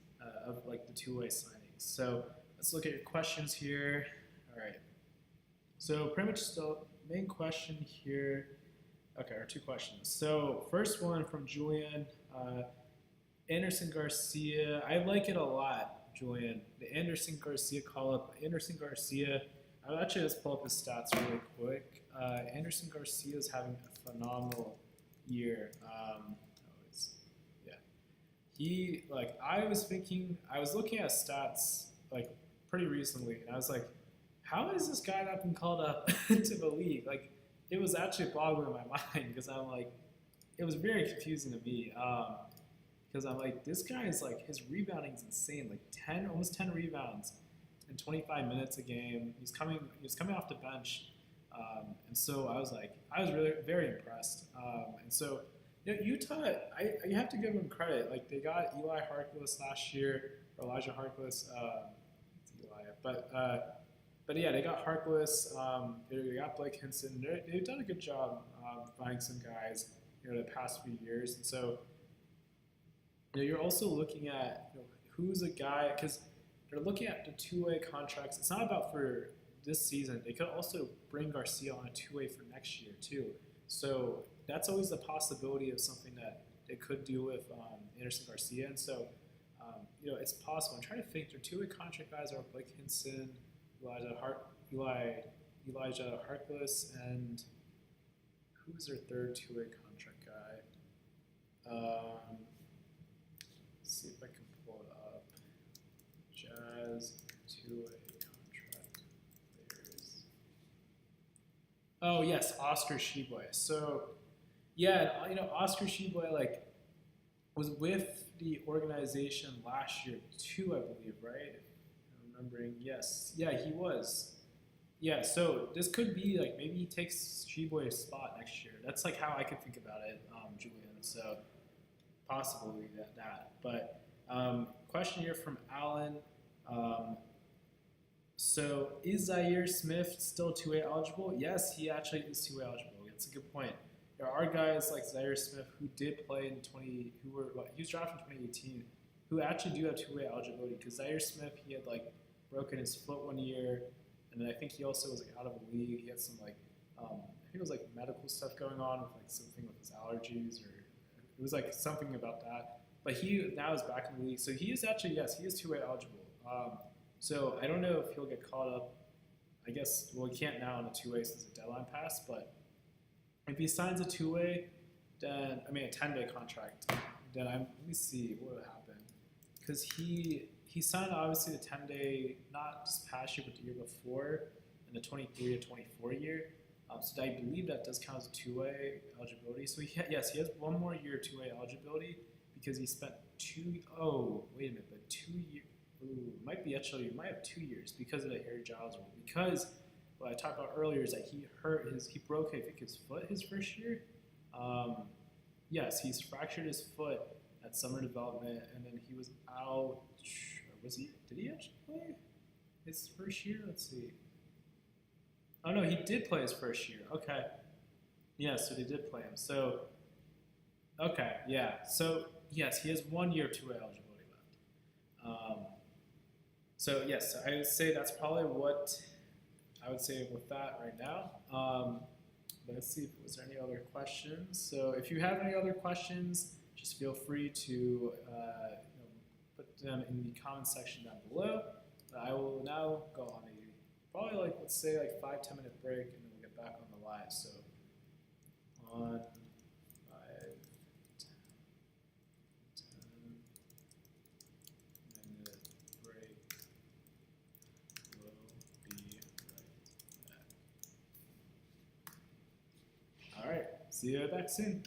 of the two-way signings. So let's look at your questions here. All right. So pretty much the main question here. Okay, or two questions. So first one from Julian. Anderson Garcia. I like it a lot, Julian. The Anderson Garcia call-up. Anderson Garcia, I'll actually just pull up his stats really quick. Anderson Garcia is having a phenomenal year. I was looking at stats pretty recently, and I was like, how has this guy not been called up to the league? It was actually boggling my mind because I'm like, it was very confusing to me. Because I'm like, this guy is his rebounding is insane. Almost 10 rebounds in 25 minutes a game. He was coming off the bench. And so I was really very impressed. And so, Utah, you have to give them credit. They got Eli Harkless last year, or Elijah Harkless. It's Eli, but yeah, they got Harkless. They got Blake Hinson. They've done a good job finding some guys, the past few years. And so, you're also looking at who's a guy, because they're looking at the two-way contracts. It's not about for this season. They could also bring Garcia on a two-way for next year too. So that's always the possibility of something that they could do with Anderson Garcia. And so, it's possible. I'm trying to think. Their two-way contract guys are Blake Hinson, Elijah Harkless, and who's their third two-way contract guy? Let's see if I can pull it up. Jazz two-way contract players. Oh yes, Oscar Tshiebwe. So yeah, Oscar Tshiebwe was with the organization last year too, I believe, right? If I'm remembering, yes, yeah, he was. Yeah, so this could be maybe he takes Tshiebwe's spot next year. That's how I could think about it, Julian. So possibly that. But question here from Alan. So is Zaire Smith still two-way eligible? Yes, he actually is two-way eligible. That's a good point. There are guys like Zaire Smith who did play he was drafted in 2018, who actually do have two-way eligibility. Because Zaire Smith, he had broken his foot one year, and then I think he also was like out of the league. He had some like I think it was like medical stuff going on with like something with his allergies, or it was like something about that. But he now is back in the league, so he is actually, yes, he is two-way eligible. So I don't know if he'll get caught up. I guess, well, he can't now on a two-way since the deadline passed, but if he signs a two-way, then, I mean, a 10-day contract, then let me see what would happen. Because he signed, obviously, the 10-day, not just past year, but the year before, in the 23 to 24 year. So I believe that does count as a two-way eligibility. So yes, he has one more year of two-way eligibility because he spent wait a minute, but 2 years. Ooh, might be actually, you might have 2 years because of the Harry Giles rule. Because what I talked about earlier is that he broke, I think, his foot his first year. Yes, he's fractured his foot at summer development, and then he was out. Was he? Did he actually play his first year? Let's see. Oh no, he did play his first year. Okay. Yeah, so they did play him. So, okay, yeah. So yes, he has 1 year of two-way eligibility left. So yes, I would say that's probably what I would say with that right now. Let's see, was there any other questions? So if you have any other questions, just feel free to put them in the comment section down below. I will now go on a probably like, let's say like 5-10 minute break, and then we'll get back on the live. So on 5-10 minute break, we'll be right back. All right, see you back soon.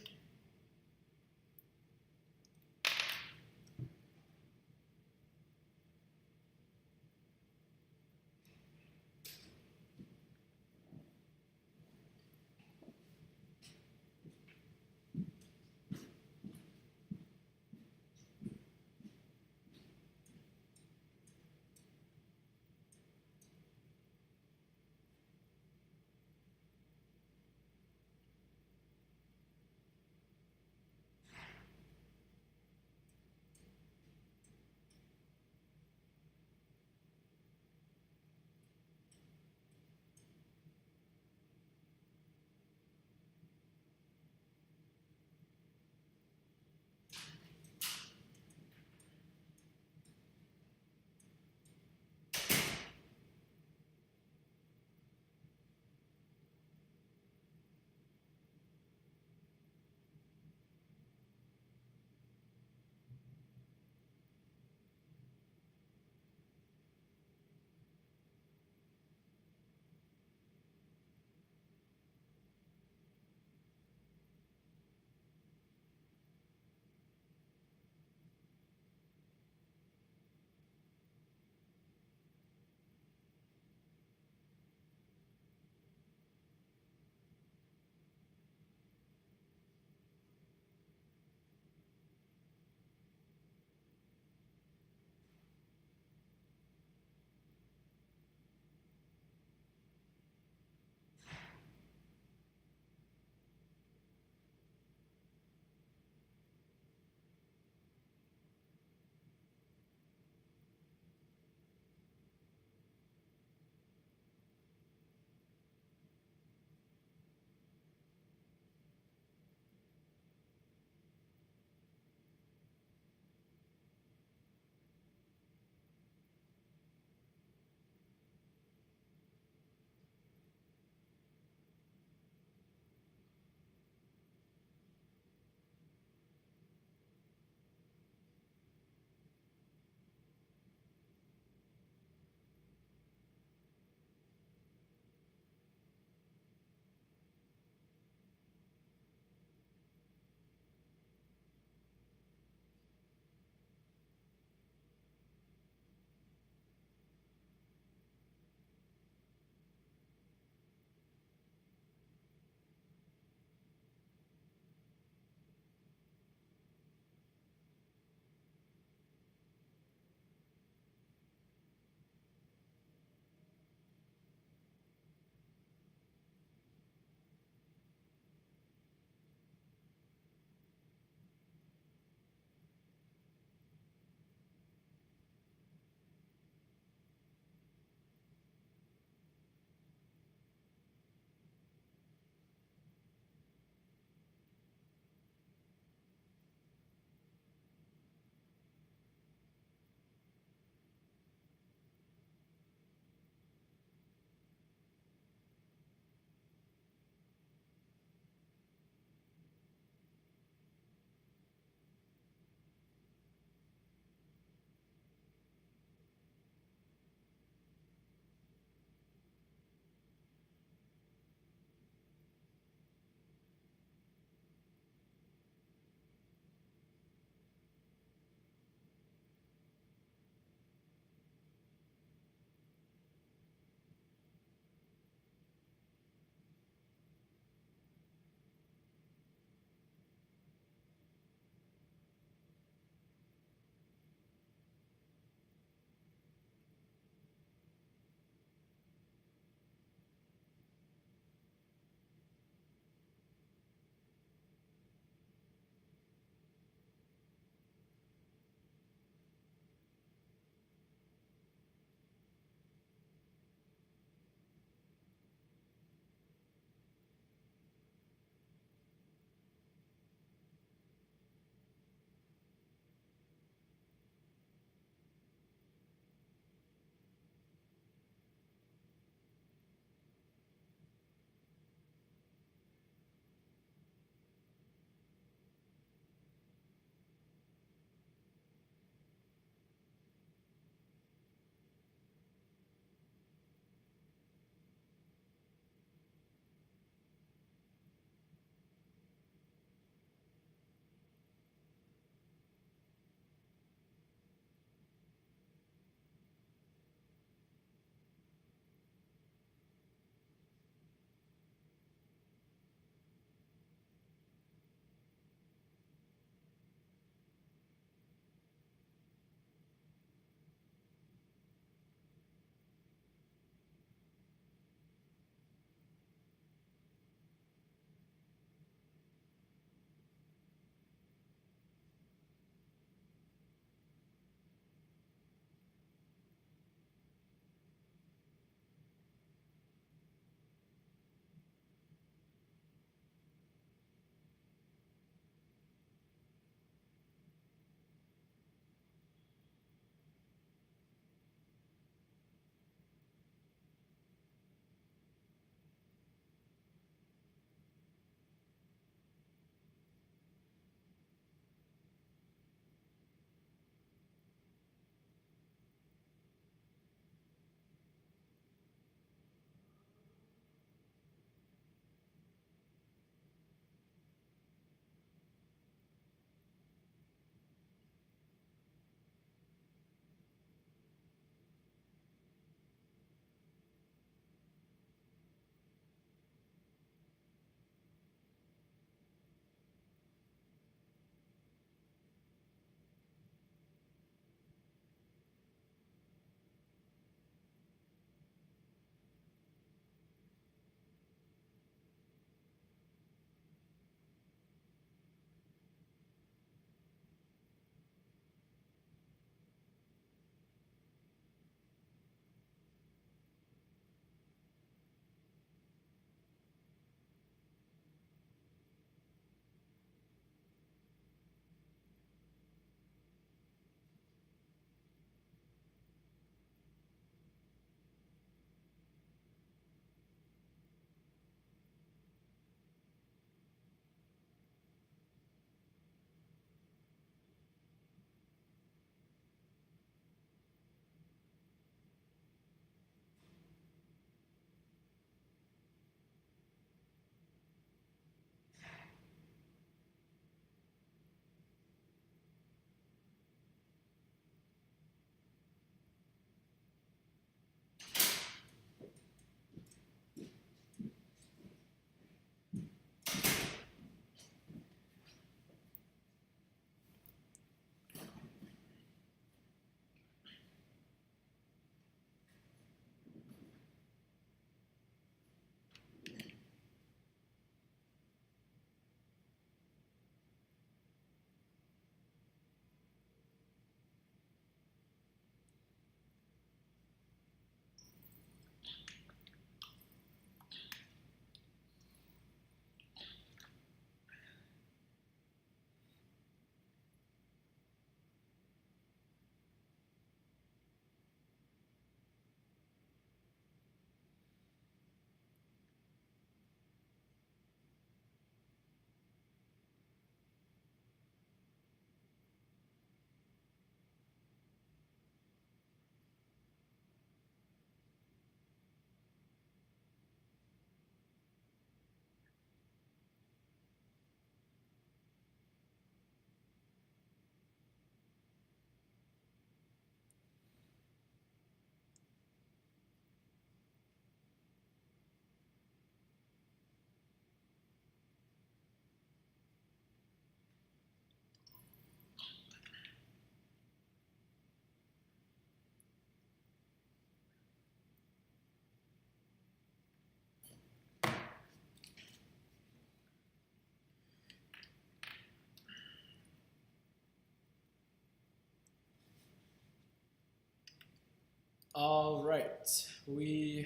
All right, we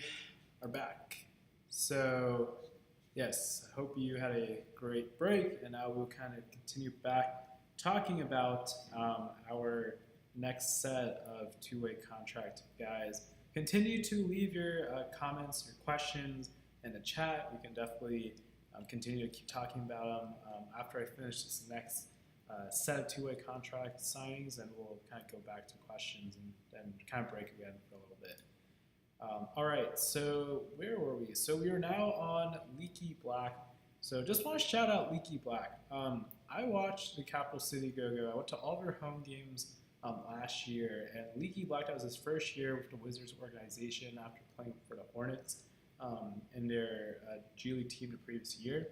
are back. So, yes, I hope you had a great break, and now we'll kind of continue back talking about our next set of two-way contract guys. Continue to leave your comments, your questions in the chat. We can definitely continue to keep talking about them after I finish this next set of two-way contract signings, and we'll kind of go back to questions and then kind of break again for a little bit. All right, so where were we? So we are now on Leaky Black. So just want to shout out Leaky Black. I watched the Capital City Go-Go. I went to all their home games last year, and Leaky Black, that was his first year with the Wizards organization after playing for the Hornets in their G League team the previous year.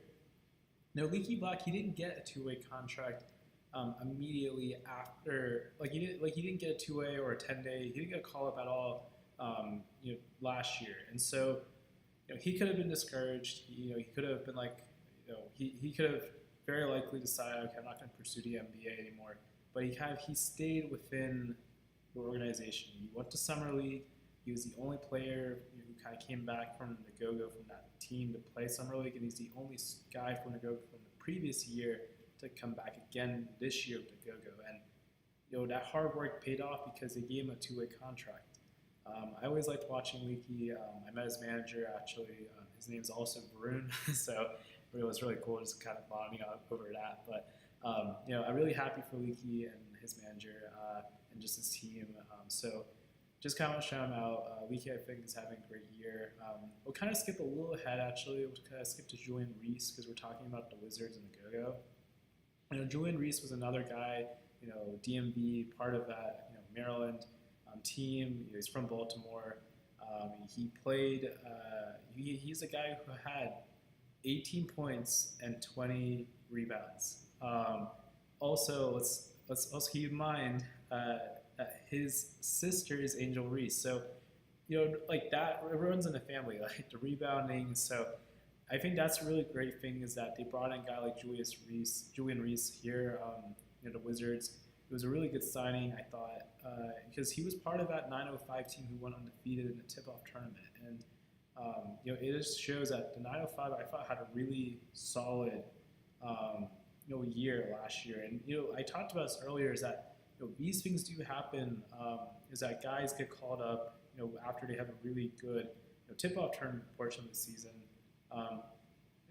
Now, Leaky Black, he didn't get a two-way contract immediately after, like he didn't get a two-way or a 10-day. He didn't get a call-up at all, last year, and so he could have been discouraged. He could have been like, he could have very likely decided, okay, I'm not going to pursue the NBA anymore. But he stayed within the organization. He went to Summer League. He was the only player who kind of came back from the Go-Go from that team to play Summer League, and he's the only guy from the Go-Go from the previous year to come back again this year with the Go-Go. And that hard work paid off because they gave him a two-way contract. I always liked watching Leaky. I met his manager actually. His name's also Varun, so it was really cool just kind of bonding over that. But I'm really happy for Leaky and his manager and just his team. So just kind of shout him out. Leaky, I think, is having a great year. We'll kind of skip a little ahead, actually. We'll kind of skip to Julian Reese because we're talking about the Wizards and the Go-Go. Julian Reese was another guy, DMV, part of that, Maryland team. He's from Baltimore. He played. He's a guy who had 18 points and 20 rebounds. Also, let's also keep in mind his sister is Angel Reese. So, like that, it runs in the family, like the rebounding. So, I think that's a really great thing is that they brought in a guy like Julian Reese here, the Wizards. It was a really good signing, I thought, because he was part of that 905 team who went undefeated in the tip-off tournament. And, it just shows that the 905, I thought, had a really solid, year last year. And, I talked about this earlier is that, these things do happen, is that guys get called up, after they have a really good tip-off tournament portion of the season,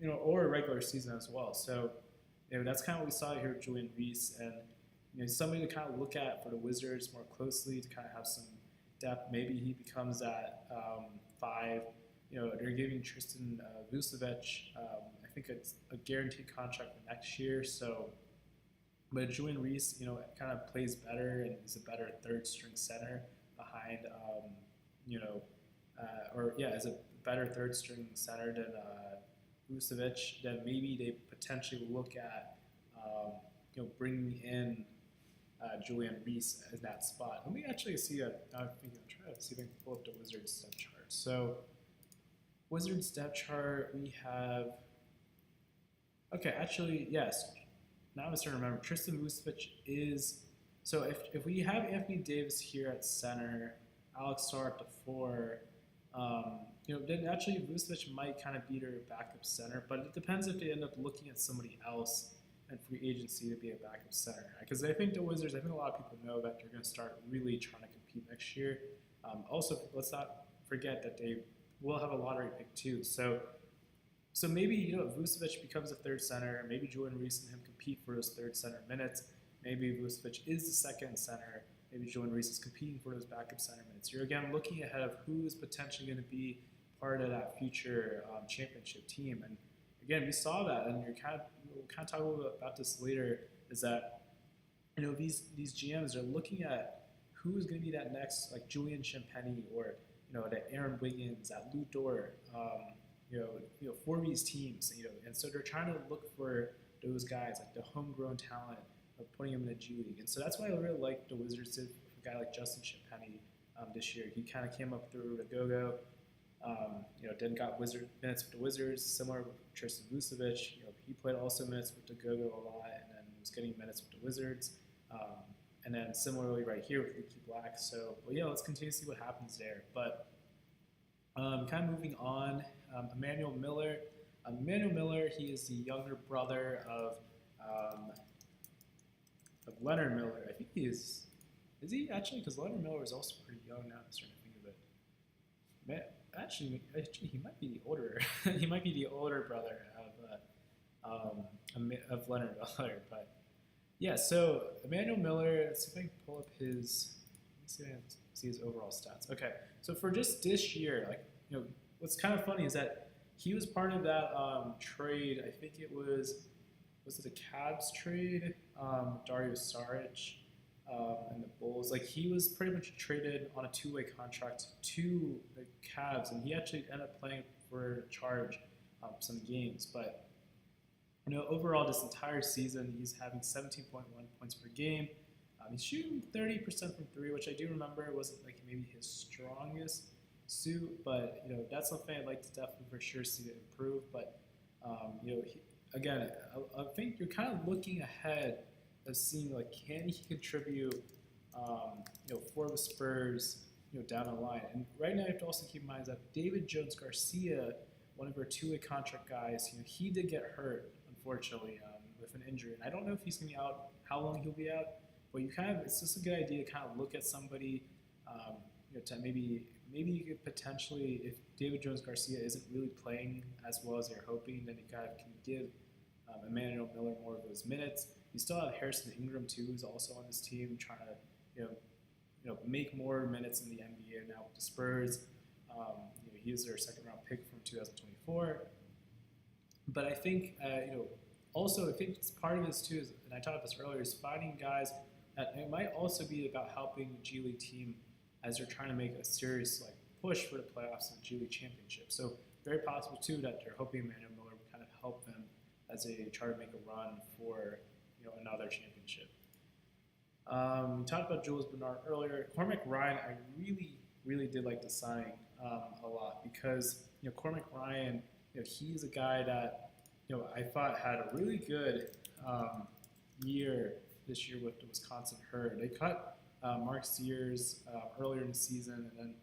or a regular season as well. So, that's kind of what we saw here with Julian Reese. And, somebody to kind of look at for the Wizards more closely to kind of have some depth. Maybe he becomes that 5. They're giving Tristan Vucevic, I think it's a guaranteed contract for next year. So, but Julian Reese, kind of plays better and is a better third string center behind, is a better third string center than Vucevic. Then maybe they potentially look at, bringing in Julian Reese in that spot. Let me actually see I'm trying to see if I can pull up the Wizards step chart. So, Wizards step chart, we have. Okay, actually, yes. Now I'm starting to remember. Tristan Vucevic is. So if we have Anthony Davis here at center, Alex Sarr at the 4, then actually Vucevic might kind of be their backup center. But it depends if they end up looking at somebody else and free agency to be a backup center. Because I think the Wizards, I think a lot of people know that they're going to start really trying to compete next year. Also, let's not forget that they will have a lottery pick too. So maybe, Vucevic becomes a third center. Maybe Julian Reese and him compete for those third center minutes. Maybe Vucevic is the second center. Maybe Julian Reese is competing for those backup center minutes. You're, again, looking ahead of who is potentially going to be part of that future championship team. And again, we saw that, and we'll kind of talk a little bit about this later, is that, these GMs are looking at who is going to be that next, like Julian Champagnie or, that Aaron Wiggins, that Lou Dort, for these teams, and so they're trying to look for those guys, like the homegrown talent of putting them in the G League. And so that's why I really like the Wizards did for a guy like Justin Champagnie this year. He kind of came up through the Go-Go, then got minutes with the Wizards, similar with Tristan Vucevic. He played also minutes with the Go-Go a lot, and then was getting minutes with the Wizards. And then similarly right here with Leaky Black. So, but yeah, let's continue to see what happens there. But kind of moving on, Emmanuel Miller. Emmanuel Miller, he is the younger brother um, of Leonard Miller. I think he is he actually? Because Leonard Miller is also pretty young now. I'm starting to think of it. Man, actually, he might be the older. he might be the older brother of Leonard Miller. But yeah, so Emmanuel Miller. Let's see if I can pull up his. Let me see his overall stats. Okay, so for just this year, like what's kind of funny is that he was part of that trade. I think it was it a Cavs trade? Dario Saric and the Bulls. Like he was pretty much traded on a two-way contract to the Cavs, and he actually ended up playing for charge some games. But overall, this entire season, he's having 17.1 points per game. He's shooting 30% from three, which I do remember wasn't like maybe his strongest suit, but that's something I'd like to definitely for sure see it improve. But again, I think you're kind of looking ahead of seeing like can he contribute, for the Spurs, down the line. And right now, you have to also keep in mind that David Jones Garcia, one of our two-way contract guys, he did get hurt unfortunately with an injury, and I don't know if he's going to be out, how long he'll be out. But it's just a good idea to kind of look at somebody, to maybe you could potentially, if David Jones Garcia isn't really playing as well as you're hoping, then you kind of can give Emmanuel Miller more of those minutes. You still have Harrison Ingram too, who's also on this team, trying to make more minutes in the NBA now with the Spurs. He was their second round pick from 2024. But I think also I think part of this too is, and I talked about this earlier, is finding guys. It might also be about helping the G League team as they're trying to make a serious push for the playoffs and the G League championship. So very possible too that they're hoping Emmanuel Miller will kind of help them as they try to make a run for another championship. We talked about Jules Bernard earlier. Cormac Ryan, I really did like the signing a lot because Cormac Ryan, he's a guy that I thought had a really good year this year with the Wisconsin Herd. They cut Mark Sears earlier in the season, and then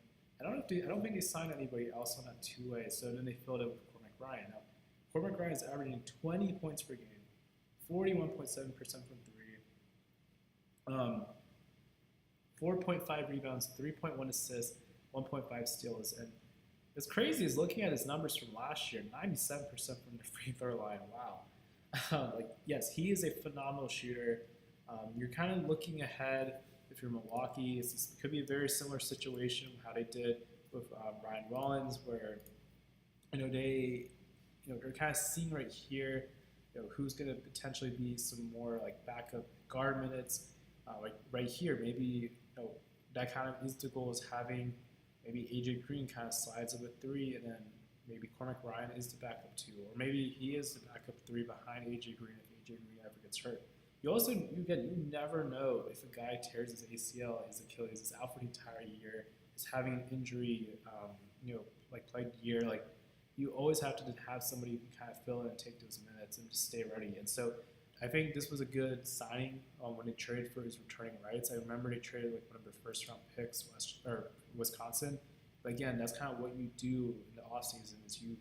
I don't think they signed anybody else on that two-way. So then they filled it with Cormac Ryan. Now, Cormac Ryan is averaging 20 points per game, 41.7% from three, 4.5 rebounds, 3.1 assists, 1.5 steals, and what's crazy is looking at his numbers from last year, 97% from the free throw line. Wow. Yes, he is a phenomenal shooter. You're kind of looking ahead if you're Milwaukee. It could be a very similar situation how they did with Ryan Rollins, where they're kind of seeing right here who's going to potentially be some more backup guard minutes. Right here, maybe that kind of is the goal, is having maybe AJ Green kind of slides up at three, and then maybe Cormac Ryan is the backup two, or maybe he is the backup three behind AJ Green if AJ Green ever gets hurt. You never know if a guy tears his ACL, his Achilles, is out for the entire year, is having an injury, plagued year. You always have to have somebody who can kind of fill in and take those minutes and just stay ready. And so I think this was a good signing when they traded for his returning rights. I remember they traded one of their first round picks, Wisconsin. But again, that's kind of what you do in the offseason is you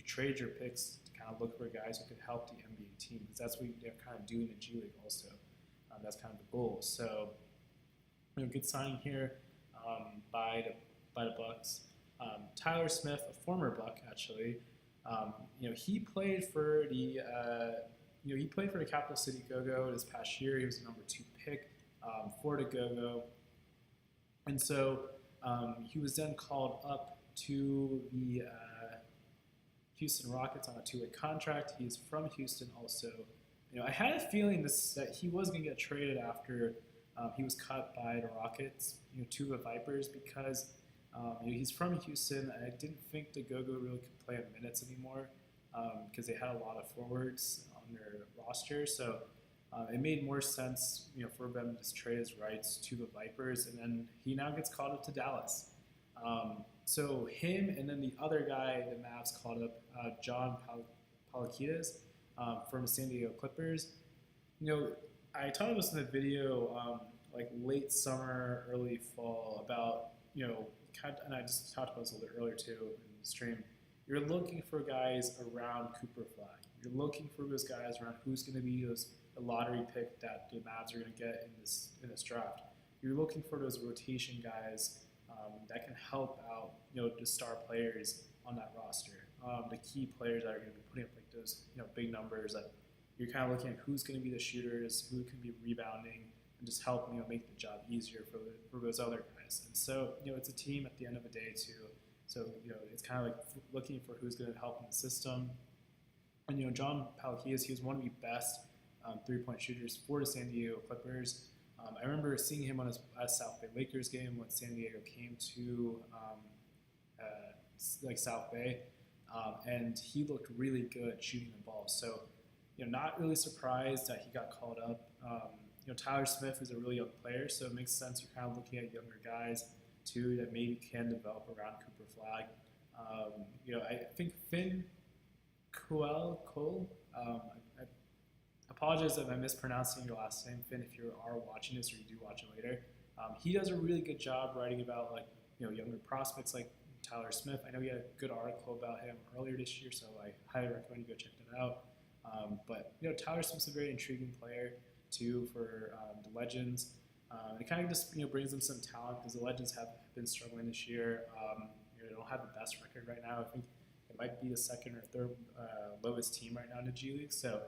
trade your picks to kind of look for guys who can help the NBA team, because that's what they're kind of doing in the G League also. That's kind of the goal. So good signing here by the Bucks. Tyler Smith, a former Buck actually, he played for the Capital City Go-Go this past year. He was the number 2 pick for the Go-Go, and so he was then called up to the Houston Rockets on a 2-way contract. He's from Houston also. I had a feeling that he was going to get traded after he was cut by the Rockets, to the Vipers, because he's from Houston. I didn't think the Go-Go really could play in minutes anymore because they had a lot of forwards on their roster. So it made more sense, for them to just trade his rights to the Vipers, and then he now gets called up to Dallas. So him and then the other guy the Mavs called up, John Palakides from the San Diego Clippers. I talked about this in the video like late summer, early fall about, and I just talked about this a little bit earlier too in the stream. You're looking for guys around Cooper Flag. You're looking for those guys around who's going to be the lottery pick that the Mavs are going to get in this draft. You're looking for those rotation guys that can help out, the star players on that roster, the key players that are going to be putting up like those, big numbers. That you're kind of looking at who's going to be the shooters, who can be rebounding, and just help make the job easier for those other guys. And so it's a team at the end of the day too. So it's kind of like looking for who's going to help in the system. And John Palacios, he was one of the best three-point shooters for the San Diego Clippers. I remember seeing him on his South Bay Lakers game when San Diego came to South Bay, and he looked really good shooting the ball. So not really surprised that he got called up. Tyler Smith is a really young player, so it makes sense you're kind of looking at younger guys too that maybe can develop around Cooper Flag. I think Finn Cole. I apologize if I'm mispronouncing your last name, Finn. If you are watching this or you do watch it later, he does a really good job writing about younger prospects like Tyler Smith. I know he had a good article about him earlier this year, so I highly recommend you go check that out. But Tyler Smith's a very intriguing player too for the Legends. It kind of just brings them some talent because the Legends have been struggling this year. They don't have the best record right now. I think it might be the second or third lowest team right now in the G League. So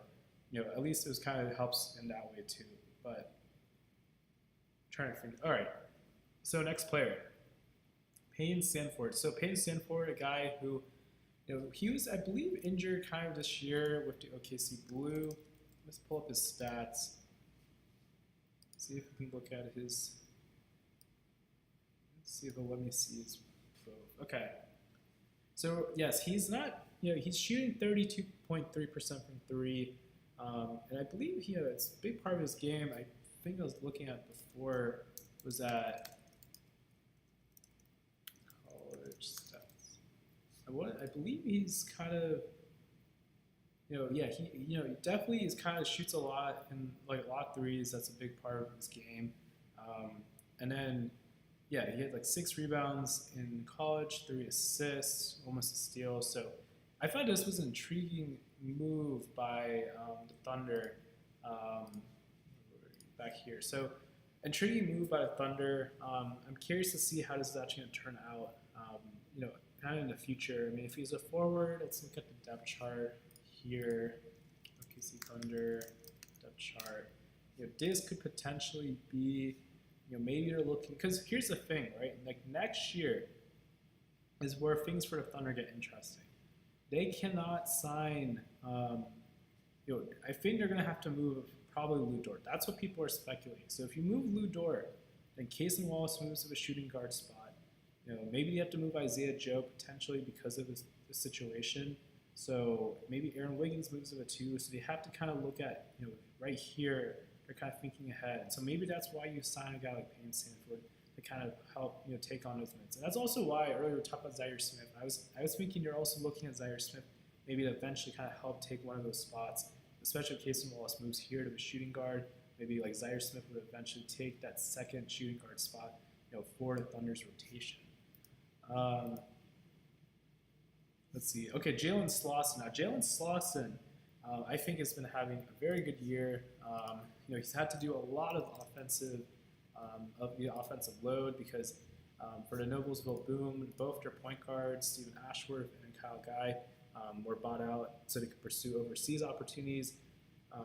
at least it was kind of helps in that way too. But I'm trying to think. All right. So next player, Payne Sandford. So Payne Sandford, a guy who he was, I believe, injured kind of this year with the OKC Blue. Let's pull up his stats. See if we can look at his. Let's see if it'll let me see his. Okay. So yes, he's not. He's shooting 32.3% from three, and I believe it's a big part of his game. I think I was looking at before was that college stats. I believe he's kind of. He definitely is kind of shoots a lot and like a lot of threes. That's a big part of his game. And then, he had like 6 rebounds in college, 3 assists, almost a steal. So I thought this was an intriguing move by the Thunder back here. So intriguing move by the Thunder. I'm curious to see how this is actually going to turn out. Kind of in the future. I mean, if he's a forward, let's look at the depth chart. Here, OKC Thunder depth chart. This could potentially be, maybe they're looking, because here's the thing, right? Like next year is where things for the Thunder get interesting. They cannot sign. I think they're gonna have to move probably Lu Dort. That's what people are speculating. So if you move Lu Dort, then Cason Wallace moves to a shooting guard spot. Maybe you have to move Isaiah Joe potentially because of the situation. So maybe Aaron Wiggins moves to a 2. So they have to kind of look at, right here, they're kind of thinking ahead. And so maybe that's why you sign a guy like Payne Sandford to kind of help, take on those minutes. And that's also why earlier we talked about Zaire Smith. I was thinking you're also looking at Zaire Smith maybe to eventually kind of help take one of those spots, especially if Cason Wallace moves here to the shooting guard. Maybe like Zaire Smith would eventually take that second shooting guard spot, for the Thunder's rotation. Let's see. Okay, Jalen Slauson. Now, Jalen Slauson, I think, has been having a very good year. He's had to do a lot of the offensive load because for the Noblesville Boom, both their point guards, Stephen Ashworth and Kyle Guy, were bought out so they could pursue overseas opportunities.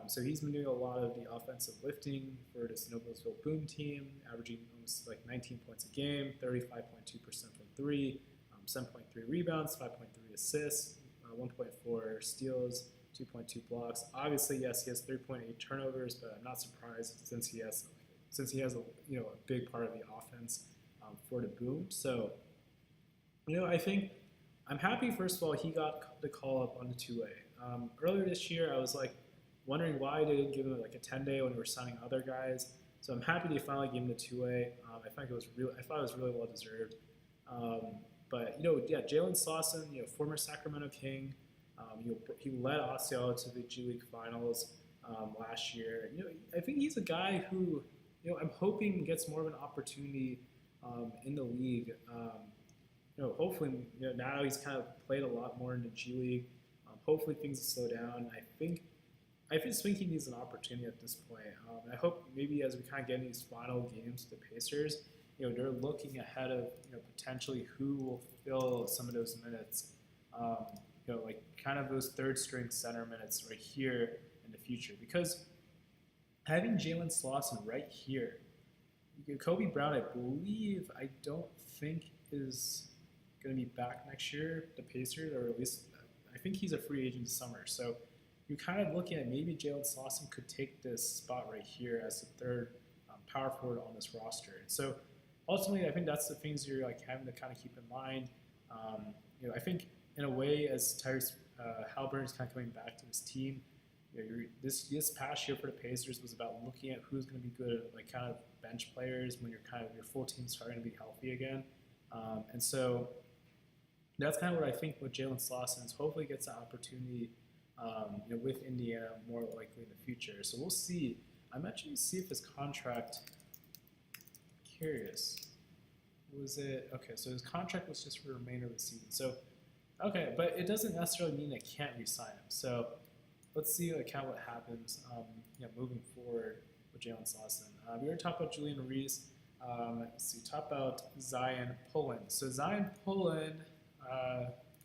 So he's been doing a lot of the offensive lifting for this Noblesville Boom team, averaging almost like 19 points a game, 35.2% from 3, 7.3 rebounds, 5.3 assists, 1.4 steals, 2.2 blocks. Obviously, yes, he has 3.8 turnovers, but I'm not surprised since he has a big part of the offense for the Boom. So, I think I'm happy. First of all, he got the call up on the 2A. Earlier this year, I was wondering why they didn't give him like a 10-day when we were signing other guys. So I'm happy they finally gave him the 2A. I thought it was really well deserved. But Jalen Slauson, former Sacramento King, he led Osceola to the G League Finals last year. I think he's a guy who, I'm hoping gets more of an opportunity in the league. Hopefully, now he's kind of played a lot more in the G League. Hopefully things will slow down. I think Swinky needs an opportunity at this point. I hope maybe as we kind of get in these final games, the Pacers, they're looking ahead of potentially who will fill some of those minutes. Like kind of those third string center minutes right here in the future, because having Jalen Slauson right here, Kobe Brown, I don't think is going to be back next year, the Pacers, or at least I think he's a free agent this summer. So you're kind of looking at maybe Jalen Slauson could take this spot right here as the third power forward on this roster. And so ultimately, I think that's the things you're like having to kind of keep in mind. I think in a way, as Tyrese Halliburton is kind of coming back to this team, this past year for the Pacers was about looking at who's going to be good at like kind of bench players when your full team's starting to be healthy again. And so that's kind of what I think with Jalen Slauson is hopefully gets an opportunity with Indiana more likely in the future. So we'll see. I'm actually going to see if his contract, curious, was it, okay, so his contract was just for the remainder of the season. So, okay, but it doesn't necessarily mean they can't re-sign him. So let's see like what happens moving forward with Jalen Slauson. We already talked about Julian Reese. Let's see, talk about Zion Pullen. So Zion Pullen,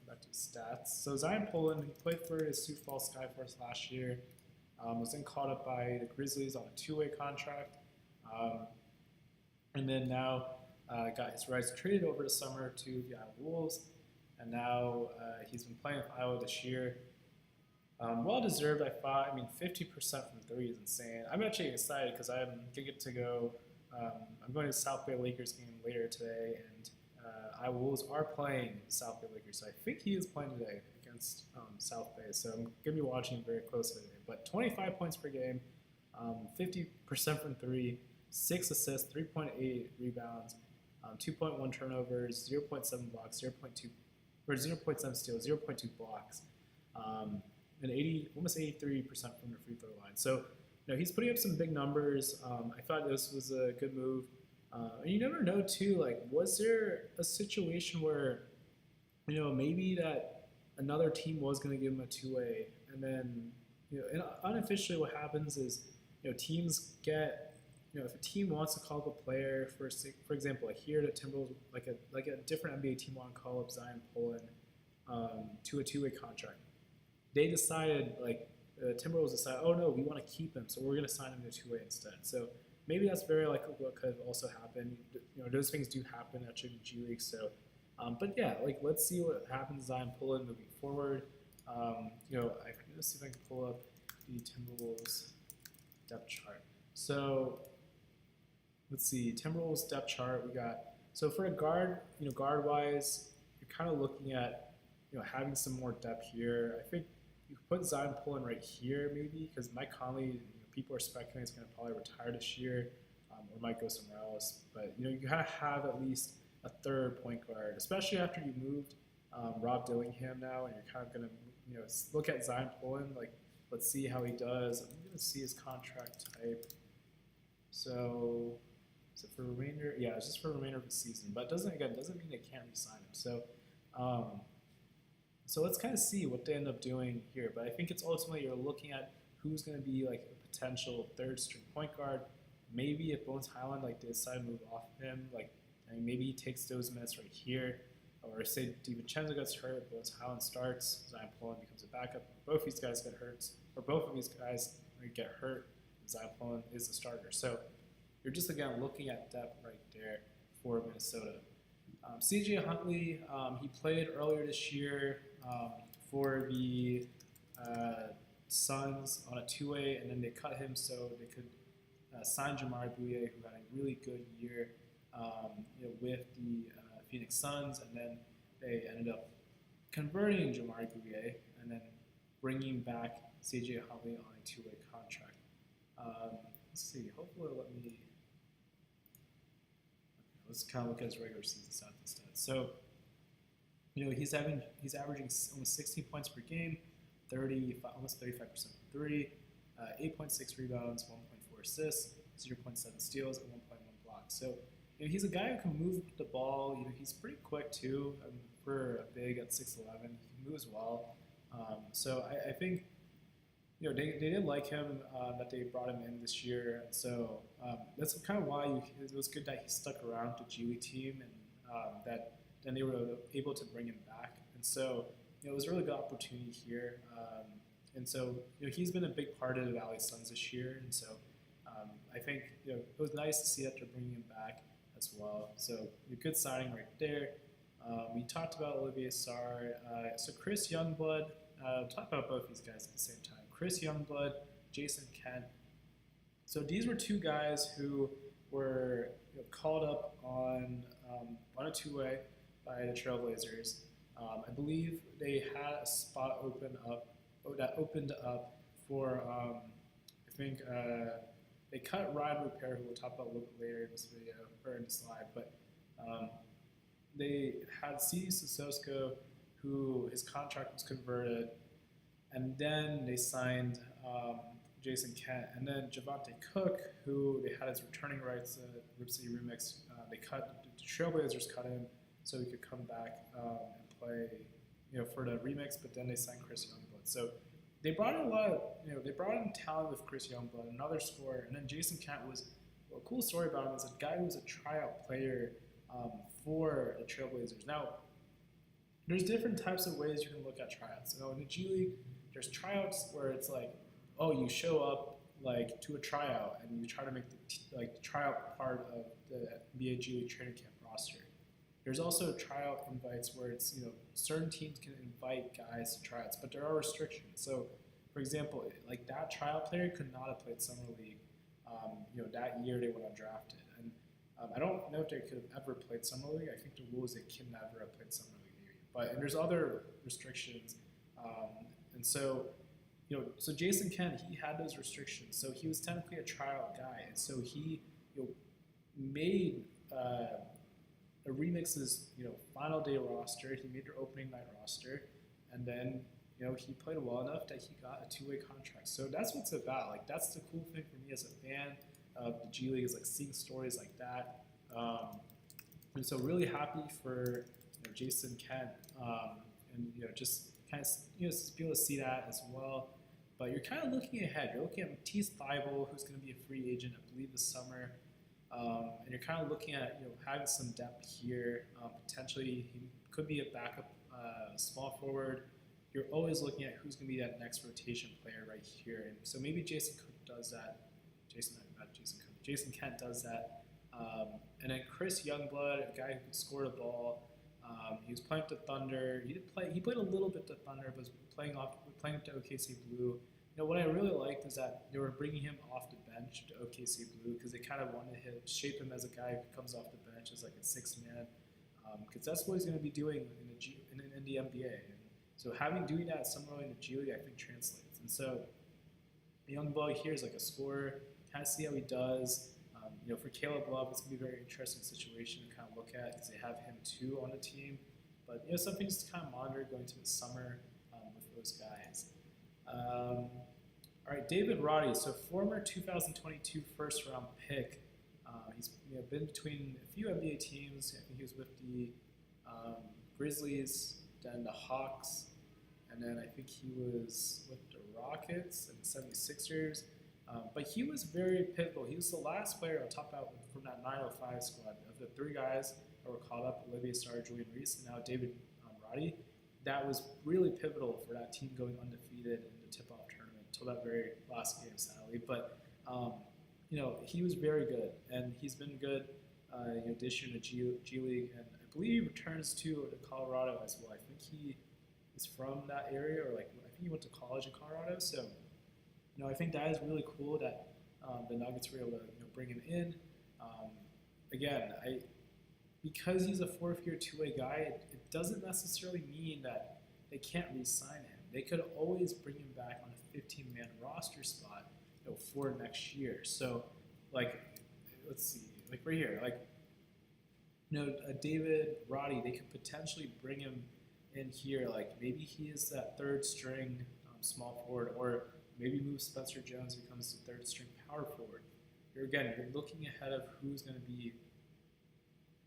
back to his stats. So Zion Pullen, he played for his Sioux Falls Skyforce last year. Was then caught up by the Grizzlies on a two-way contract. And then now got his rights traded over the summer to the Iowa Wolves. And now he's been playing with Iowa this year. Well deserved, I thought. I mean, 50% from three is insane. I'm actually excited because I'm going to get to go. I'm going to the South Bay Lakers game later today, and Iowa Wolves are playing South Bay Lakers. So I think he is playing today against South Bay. So I'm going to be watching very closely today. But 25 points per game, 50% from three, 6 assists, 3.8 rebounds, 2.1 turnovers, 0.7 blocks, 0.7 steals, 0.2 blocks. And almost 83% from the free throw line. So, he's putting up some big numbers. I thought this was a good move. And you never know, too, like, was there a situation where, maybe that another team was going to give him a two-way, and then, and unofficially what happens is, teams get, if a team wants to call up a player, for example, like here the Timberwolves, like a different NBA team want to call up Zion Pullen to a two-way contract. They decided, the Timberwolves decided, oh no, we want to keep him, so we're going to sign him to a two-way instead. So maybe that's very likely what could have also happened. Those things do happen at the G League. So, but yeah, let's see what happens to Zion Pullen moving forward. Let's see if I can pull up the Timberwolves depth chart. So let's see, Timberwolves depth chart. We got, so for a guard, guard-wise, you're kind of looking at, having some more depth here. I think you could put Zion Pullen right here maybe, because Mike Conley, people are speculating is going to probably retire this year or might go somewhere else. But, you gotta have at least a third point guard, especially after you moved Rob Dillingham now, and you're kind of going to, look at Zion Pullen, let's see how he does. I'm going to see his contract type. So, is it for remainder? Yeah, it's just for remainder of the season. But doesn't mean they can't re-sign him. So, so let's kind of see what they end up doing here. But I think it's ultimately you're looking at who's going to be a potential third string point guard. Maybe if Bones Highland they decide to move off of him, maybe he takes those minutes right here. Or say DiVincenzo gets hurt, Bones Highland starts, Zion Pullen becomes a backup. Both these guys get hurt, or both of these guys get hurt. Zion Pullen is the starter. So you're just again looking at depth right there for Minnesota. CJ Huntley, he played earlier this year for the Suns on a two-way, and then they cut him so they could sign Jamaree Bouyea, who had a really good year with the Phoenix Suns, and then they ended up converting Jamaree Bouyea and then bringing back CJ Huntley on a two-way contract. Let's see. Hopefully, let's kind of look at his regular season stats instead. So, he's averaging almost 16 points per game, almost 35% from three, 8.6 rebounds, 1.4 assists, 0.7 steals, and 1.1 blocks. So he's a guy who can move the ball. He's pretty quick too. For a big at 6'11", he moves well. So I think they did like him that they brought him in this year. And so that's kind of why it was good that he stuck around the G League team, and that then they were able to bring him back. And so it was a really good opportunity here. And so he's been a big part of the Valley Suns this year. And so I think it was nice to see that they're bringing him back as well. So a good signing right there. We talked about Olivier Sarr. So Chris Youngblood. Talk about both these guys at the same time. Chris Youngblood, Jason Kent. So these were two guys who were called up on a two-way by the Trailblazers. I believe they had a spot opened up for, I think they cut Ryan Rupert, who we'll talk about a little bit later in this video, or in the slide, but they had C.D. Sissoko, who his contract was converted, and then they signed Jason Kent, and then Javante Cook, who they had his returning rights at Rip City Remix. The Trailblazers cut him so he could come back and play, for the remix. But then they signed Chris Youngblood. So they brought in a lot of, they brought in talent with Chris Youngblood, another scorer, and then Jason Kent was a cool story about him is a guy who was a tryout player for the Trailblazers. Now, there's different types of ways you can look at tryouts. In the G League, there's tryouts where it's like, oh, you show up like to a tryout and you try to make the tryout part of the NBA G League training camp roster. There's also tryout invites where it's certain teams can invite guys to tryouts, but there are restrictions. So, for example, like that tryout player could not have played summer league, that year they went undrafted, and I don't know if they could have ever played summer league. I think the rule is they can never have played summer league, and there's other restrictions, and so. So Jason Kent, he had those restrictions. So he was technically a tryout guy. And so he, made a Remix's, final day roster. He made their opening night roster. And then, he played well enough that he got a two-way contract. So that's what it's about. Like, that's the cool thing for me as a fan of the G League is, like, seeing stories like that. And so really happy for, Jason Kent. And, just kind of, be able to see that as well. But you're kind of looking ahead. You're looking at Matisse Thybulle, who's going to be a free agent, I believe, this summer. And you're kind of looking at having some depth here. Potentially, he could be a backup small forward. You're always looking at who's going to be that next rotation player right here. And so maybe Jason Cook does that. Jason Kent does that. And then Chris Youngblood, a guy who can score the ball. He was playing with the Thunder. He played a little bit with the Thunder, but was playing with the OKC Blue. What I really liked is that they were bringing him off the bench to OKC Blue because they kind of wanted to shape him as a guy who comes off the bench as like a sixth man, because that's what he's going to be doing in the NBA. And so doing that somewhere in the G League, I think translates. And so the young boy here is like a scorer. Kind of see how he does. For Caleb Love, it's going to be a very interesting situation to kind of look at because they have him too on the team. But something just to kind of monitor going to the summer with those guys. All right, David Roddy, so former 2022 first-round pick. He's been between a few NBA teams. I think he was with the Grizzlies, then the Hawks, and then I think he was with the Rockets and the 76ers. But he was very pivotal. He was the last player I'll talk about from that 905 squad. Of the three guys that were called up, Olivier Sarr, Julian Reese, and now David Roddy, that was really pivotal for that team going undefeated in the tip-off tournament until that very last game, sadly. But, he was very good, and he's been good this year in the G League, and I believe he returns to Colorado as well. I think he is from that area, or I think he went to college in Colorado, so I think that is really cool that the Nuggets were able to bring him in. Again, because he's a fourth-year two-way guy, it doesn't necessarily mean that they can't re-sign him. They could always bring him back on a 15-man roster spot for next year. So, let's see, right here, David Roddy, they could potentially bring him in here. Maybe he is that third-string small forward, or maybe move Spencer Jones becomes the third-string power forward. you're looking ahead of who's going to be,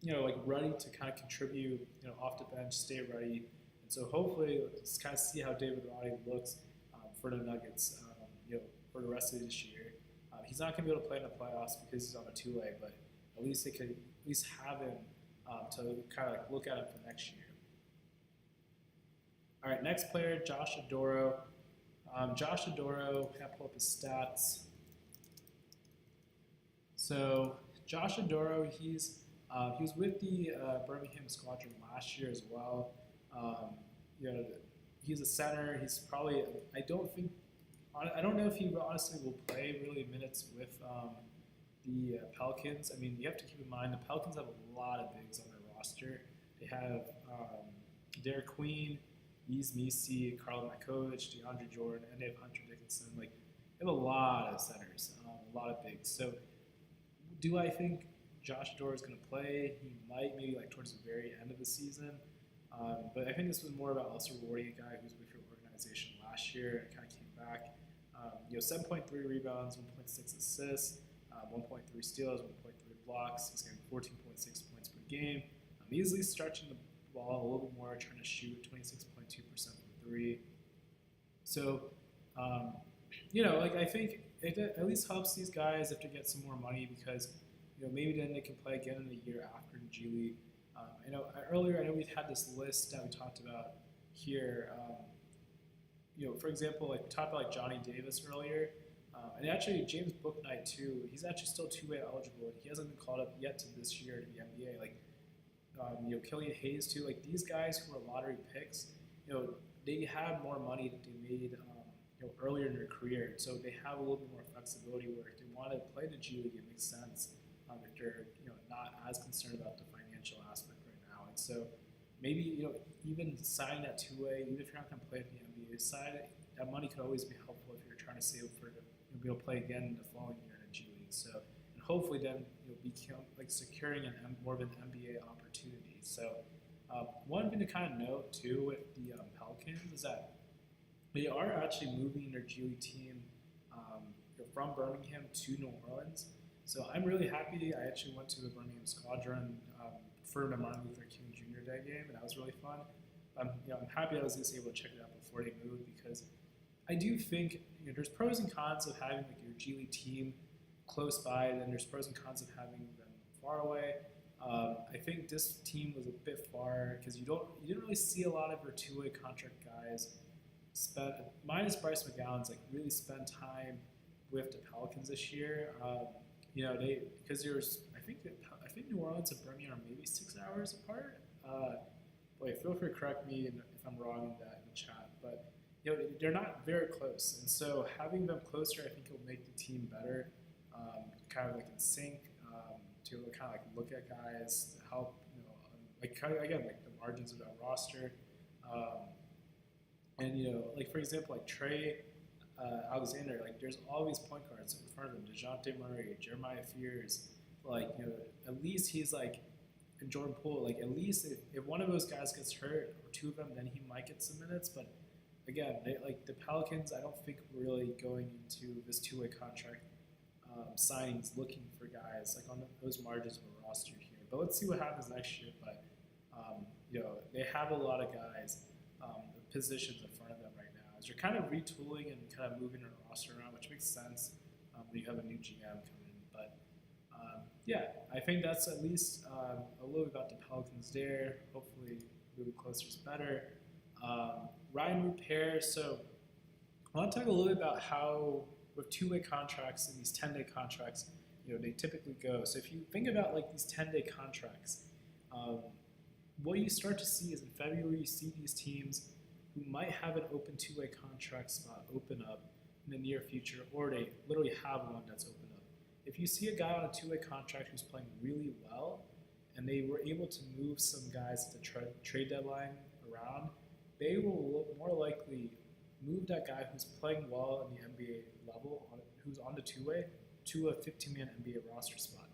like ready to kind of contribute, off the bench, stay ready. And so hopefully, let's kind of see how David Roddy looks for the Nuggets, for the rest of this year. He's not going to be able to play in the playoffs because he's on a two-way, but at least they could at least have him to kind of like look at him for next year. All right, next player, Josh Adoro. Josh Adoro, can I pull up his stats? So Josh Adoro, he was with the Birmingham Squadron last year as well. He's a center. He's probably, I don't know if he honestly will play really minutes with the Pelicans. I mean, you have to keep in mind the Pelicans have a lot of bigs on their roster. They have Derek Queen, Yves Missi, Karl Makovich, DeAndre Jordan, and they have Hunter Dickinson. Like, they have a lot of centers, a lot of bigs. So, do I think Josh Adoro is going to play? He might, maybe like towards the very end of the season. But I think this was more about us rewarding a guy who was with your organization last year and kind of came back. 7.3 rebounds, 1.6 assists, 1.3 steals, 1.3 blocks. He's getting 14.6 points per game. Easily stretching the ball a little bit more, trying to shoot 26.2% from three. So, I think it at least helps these guys if they get some more money because, maybe then they can play again in the year after in G League. Earlier I know we had this list that we talked about here. For example, like we talked about like Johnny Davis earlier, and actually James Bouknight too. He's actually still two-way eligible, and he hasn't been called up yet to this year to the NBA. Like, Killian Hayes too. Like these guys who are lottery picks, they have more money that they made, earlier in their career, so they have a little bit more flexibility where if they want to play the G League, it makes sense. If they're, not as concerned about the financial aspect right now, and so maybe even signing that two-way, even if you're not going to play at the NBA side, that money could always be helpful if you're trying to save for be able to play again the following year in the G League. So, and hopefully then become like securing more of an NBA opportunity. So, one thing to kind of note too with the Pelicans is that they are actually moving their G League team from Birmingham to New Orleans. So I'm really happy. I actually went to the Birmingham Squadron for the Martin Luther King Jr. Day game, and that was really fun. I'm happy I was just able to check it out before they moved because I do think there's pros and cons of having like your G League team close by, and then there's pros and cons of having them far away. I think this team was a bit far because you didn't really see a lot of your two-way contract guys minus Bryce McGowan's like really spend time with the Pelicans this year. Because I think New Orleans and Birmingham are maybe 6 hours apart. Feel free to correct me if I'm wrong in the chat, but they're not very close, and so having them closer, I think will make the team better, kind of like in sync, to kind of like look at guys to help, again like the margins of that roster, and like for example like Trey Alexander, like there's all these point guards in front of him, DeJounte Murray, Jeremiah Fears, at least he's like. And Jordan Poole, like at least if one of those guys gets hurt or two of them, then he might get some minutes. But again, the Pelicans, I don't think we're really going into this two-way contract signings looking for guys like on those margins of the roster here. But let's see what happens next year. But they have a lot of guys, positions in front of them right now. As they're kind of retooling and kind of moving their roster around, which makes sense when you have a new GM coming in. But I think that's at least a little bit about the Pelicans there. Hopefully, moving closer is better. Ryan Rupert. So, I want to talk a little bit about how with two-way contracts and these 10-day contracts, they typically go. So, if you think about like these 10-day contracts, what you start to see is in February, you see these teams who might have an open two-way contract spot open up in the near future, or they literally have one that's open up. If you see a guy on a two-way contract who's playing really well, and they were able to move some guys at the trade deadline around, they will more likely move that guy who's playing well in the NBA level, who's on the two-way, to a 15-man NBA roster spot.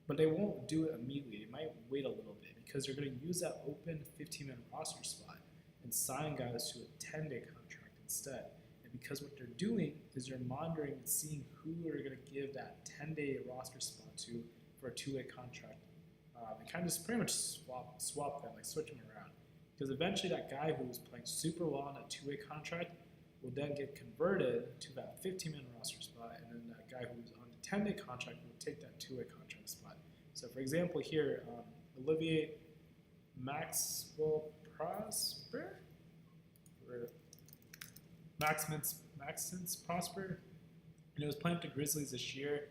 But they won't do it immediately. They might wait a little bit because they're going to use that open 15-man roster spot and sign guys to a 10-day contract instead. And because what they're doing is they're monitoring and seeing who they're going to give that 10-day roster spot to for a two-way contract. And kind of just pretty much swap them, like switch them around. Because eventually that guy who was playing super well on that two-way contract will then get converted to that 15-man roster spot, and then that guy who's on the 10-day contract will take that two-way contract spot. So for example here, Olivier Maxwell Prosper, or Maxence Prosper, and he was playing with the Grizzlies this year.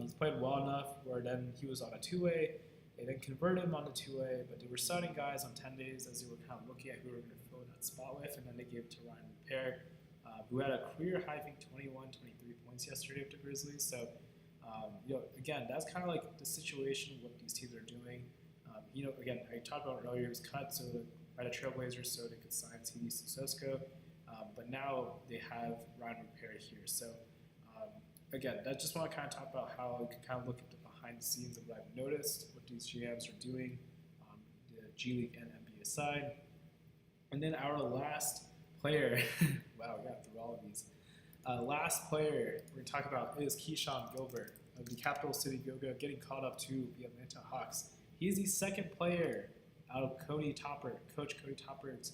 He's played well enough where then he was on a two-way. They then converted him on the two-way, but they were signing guys on 10 days as they were kind of looking at who they were going to fill that spot with, and then they gave it to Ryan Repair, who had a career high, I think 21, 23 points yesterday with the Grizzlies. So, again, that's kind of like the situation what these teams are doing. Again, I talked about earlier, it was cut by the Trailblazers so they could sign TD Sissoko, but now they have Ryan Repair here. So, again, I just want to kind of talk about how you can kind of look at the behind the scenes of what I've noticed, what these GMs are doing, the G League and NBA side. And then our last player, wow, we got through all of these. Last player we're going to talk about is Keyshawn Gilbert of the Capital City Go-Go, getting called up to the Atlanta Hawks. He's the second player out of Coach Cody Topper's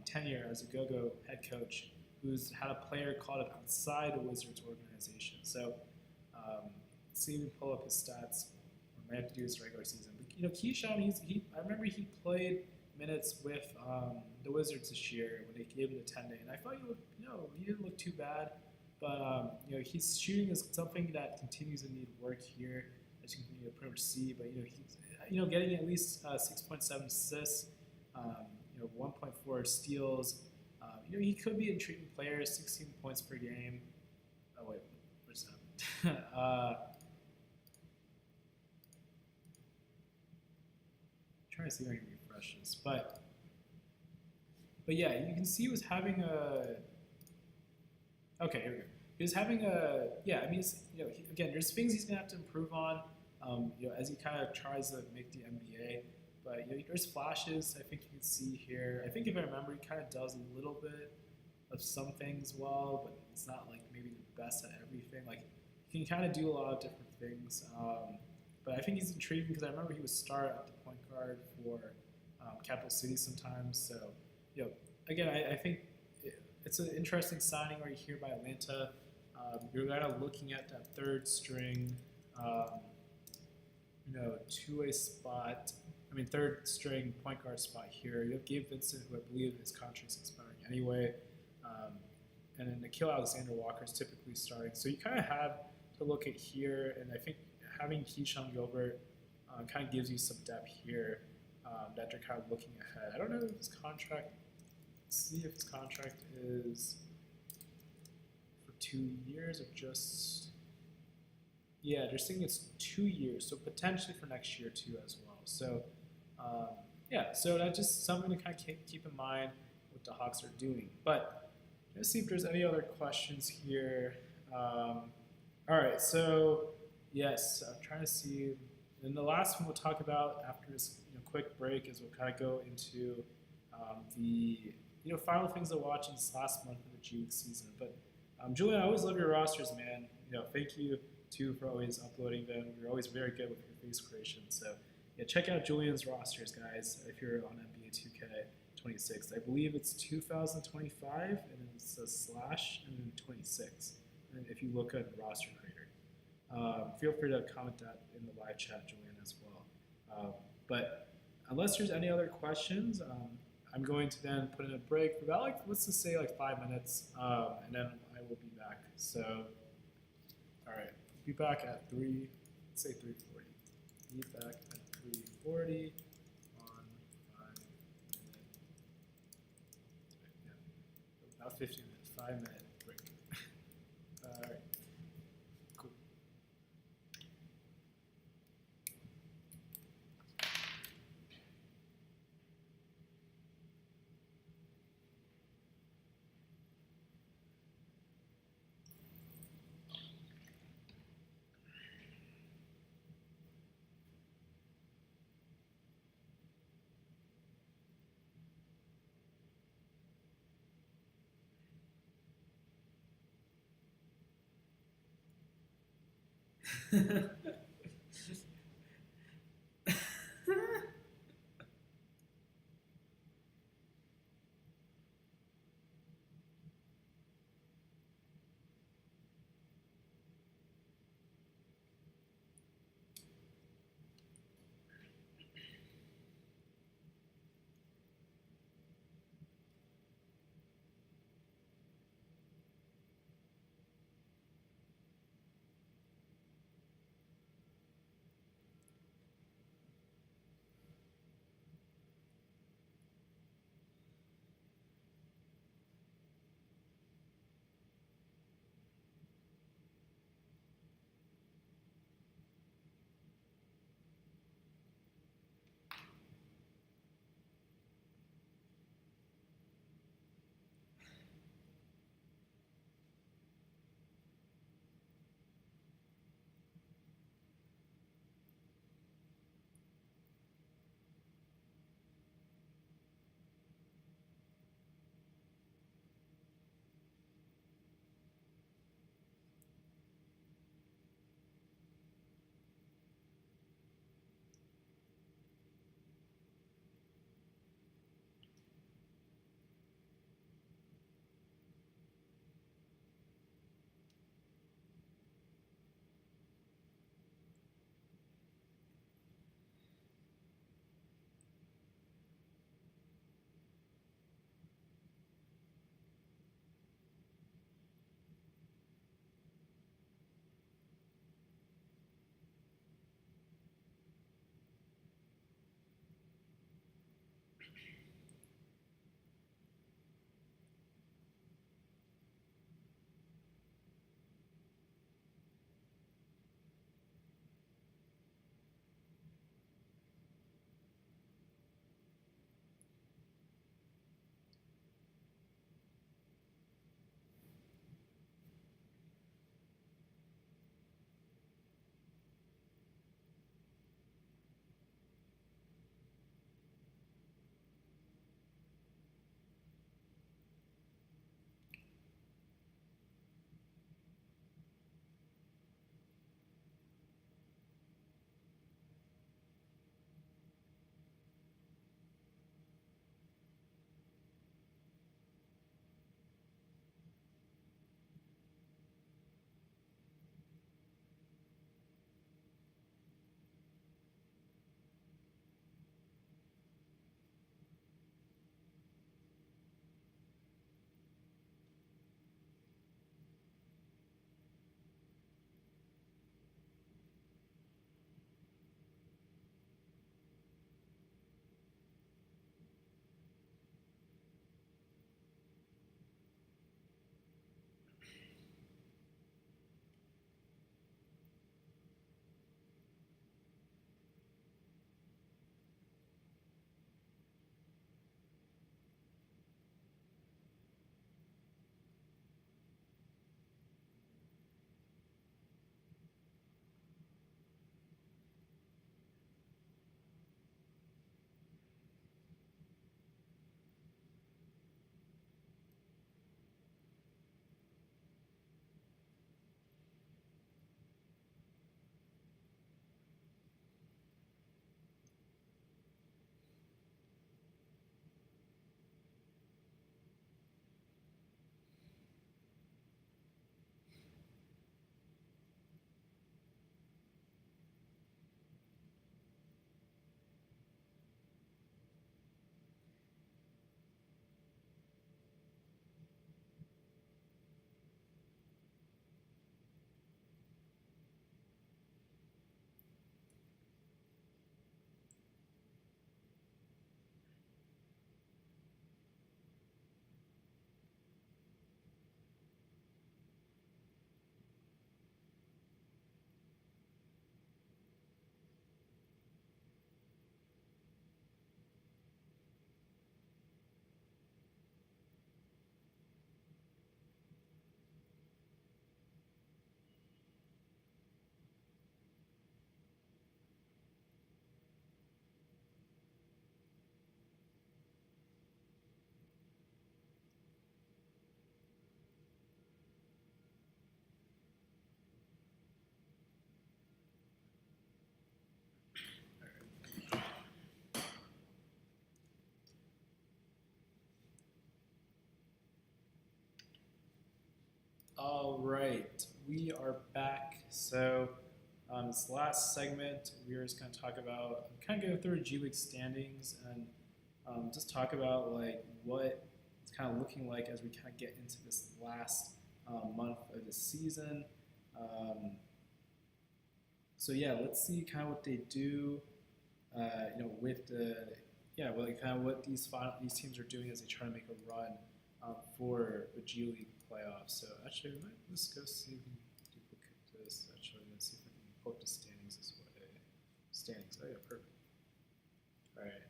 tenure as a Go-Go head coach who's had a player called up outside the Wizards organization. So, let's see if we pull up his stats. I might have to do his regular season. But, Keyshawn, I remember he played minutes with the Wizards this year when they gave him the 10-day, and I thought he didn't look too bad. But his shooting is something that continues to need work here, as you can pretty much see. But he's getting at least 6.7 assists, 1.4 steals. He could be an intriguing player. 16 points per game. Oh wait, where's that? Trying to see if I can refresh this, but yeah, you can see he was having a. Okay, here we go. He was having a again, there's things he's gonna have to improve on, as he kind of tries to make the NBA. But there's flashes I think you can see here. I think if I remember, he kind of does a little bit of some things well, but it's not like maybe the best at everything. Like he can kind of do a lot of different things. But I think he's intriguing because I remember he would start at the point guard for Capital City sometimes. So, again, I think it's an interesting signing right here by Atlanta. You're kind of looking at that third string, two-way spot. Third string point guard spot here. You have Gabe Vincent, who I believe his contract's expiring anyway. And then Nickeil Alexander-Walker is typically starting. So you kind of have to look at here, and I think having Keyshawn Gilbert kind of gives you some depth here that you're kind of looking ahead. I don't know if his contract, let's see if his contract is for 2 years or just, yeah, they're saying it's 2 years, so potentially for next year too as well. So, so that's just something to kind of keep in mind what the Hawks are doing. But let's see if there's any other questions here. All right, so yes, I'm trying to see. And the last one we'll talk about after this quick break is we'll kind of go into the final things to watch in this last month of the G League season. But Julian, I always love your rosters, man. Thank you too for always uploading them. You're always very good with your face creation. So yeah, check out Julian's rosters, guys, if you're on NBA 2K26. I believe it's 2025, and then it says / and then 26. And if you look at roster creator, feel free to comment that in the live chat, Julian, as well. But unless there's any other questions, I'm going to then put in a break for about let's just say 5 minutes, and then I will be back. So, all right, be back at 3:40. Be back at 3:40 on 5-minute. Yeah, about 15 minutes, 5-minute break. All right, cool. All right, we are back. So, this last segment, we were just going to talk about kind of go through G League standings and just talk about like what it's kind of looking like as we kind of get into this last month of the season. Um, so yeah, let's see kind of what they do. With the like kind of what these teams are doing as they try to make a run for the G League playoffs. So actually, let's go see if we can duplicate this. Actually, let's see if we can pull up the standings as well. Standings. Oh yeah, perfect. All right.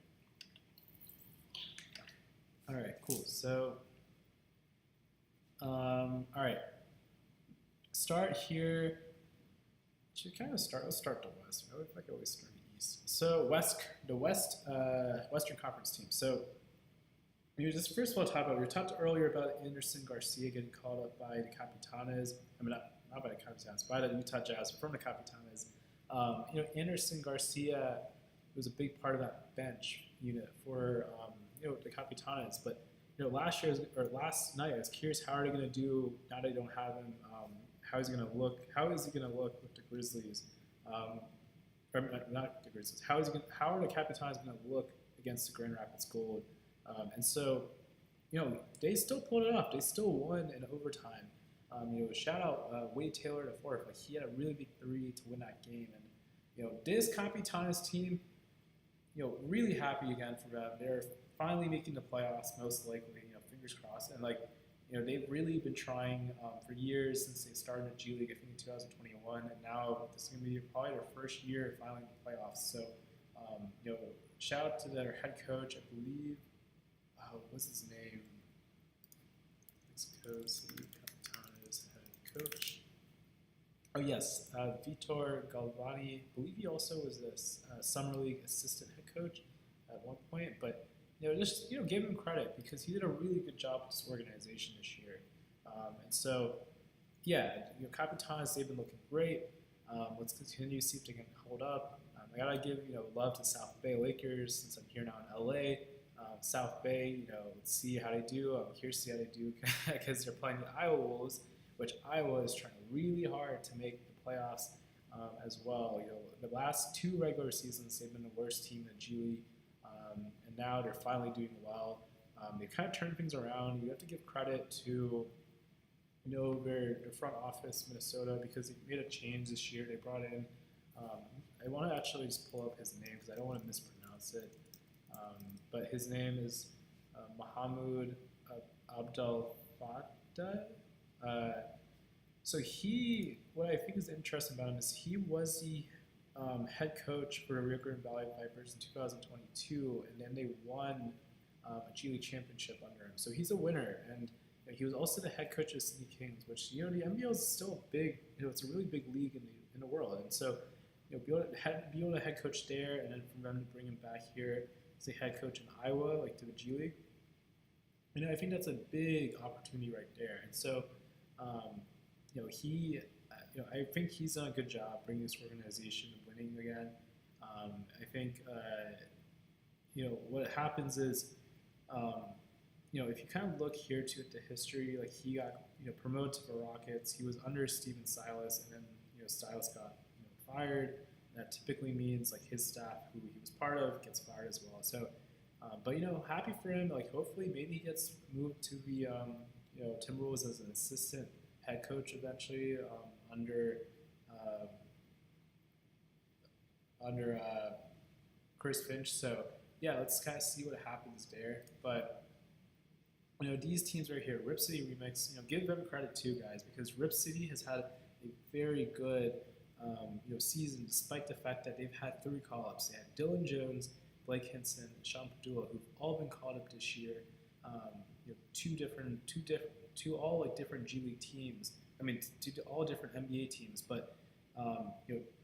All right. Cool. So, all right. Start here. Should kind of start. Let's start the West. I like always start the East. So Western Conference team. So we just first of all talk about. We talked earlier about Anderson Garcia getting called up by the Capitanes. I mean, not by the Capitanes, by the Utah Jazz from the Capitanes. Anderson Garcia was a big part of that bench unit for the Capitanes. But last night, I was curious how are they going to do now they don't have him. How is he going to look? How is he going to look with the Grizzlies? Or not the Grizzlies. How are the Capitanes going to look against the Grand Rapids Gold? And so, they still pulled it off. They still won in overtime. Shout out Wade Taylor the fourth. Like he had a really big three to win that game. And this Capitanes team, really happy again for them. They're finally making the playoffs, most likely. Fingers crossed. And they've really been trying for years since they started the G League, I think in 2021, and now this is going to be probably their first year finally in the playoffs. So, shout out to their head coach, I believe. What's his name? East Coast Capitanes head coach. Oh yes, Vitor Galvani. I believe he also was a summer league assistant head coach at one point, but just give him credit because he did a really good job with this organization this year. And so, Capitanes, they've been looking great. Let's continue to see if they can hold up. I gotta give love to South Bay Lakers since I'm here now in LA. South Bay, let's see how they do. I'm curious to see how they do because they're playing the Iowa Wolves, which Iowa is trying really hard to make the playoffs as well. The last two regular seasons, they've been the worst team in the G League. And now they're finally doing well. They kind of turned things around. You have to give credit to, their front office, Minnesota, because they made a change this year. They brought in, I want to actually just pull up his name because I don't want to mispronounce it. But his name is Mahmoud Abdel Fattah. So what I think is interesting about him is he was the head coach for the Rio Grande Valley Vipers in 2022, and then they won a G League championship under him. So he's a winner, and he was also the head coach of Sydney Kings, which the NBL is still big. It's a really big league in the world, and so be able to head coach there, and then from them to bring him back here as a head coach in Iowa, like to the G League. I think that's a big opportunity right there, and so I think he's done a good job bringing this organization and winning again. I think, what happens is, if you kind of look here too at the history, like he got, promoted to the Rockets. He was under Steven Silas, and then, Silas got, fired. That typically means like his staff, who he was part of, gets fired as well. So, but happy for him. Like hopefully, maybe he gets moved to the, Timberwolves as an assistant head coach eventually under Chris Finch. So yeah, let's kind of see what happens there. But these teams right here, Rip City Remix, give them credit too, guys, because Rip City has had a very good season despite the fact that they've had 3 call-ups. They had Dylan Jones, Blake Hinson, and Sean Padula, who've all been called up this year. Two all like different G League teams. I mean, all different NBA teams. But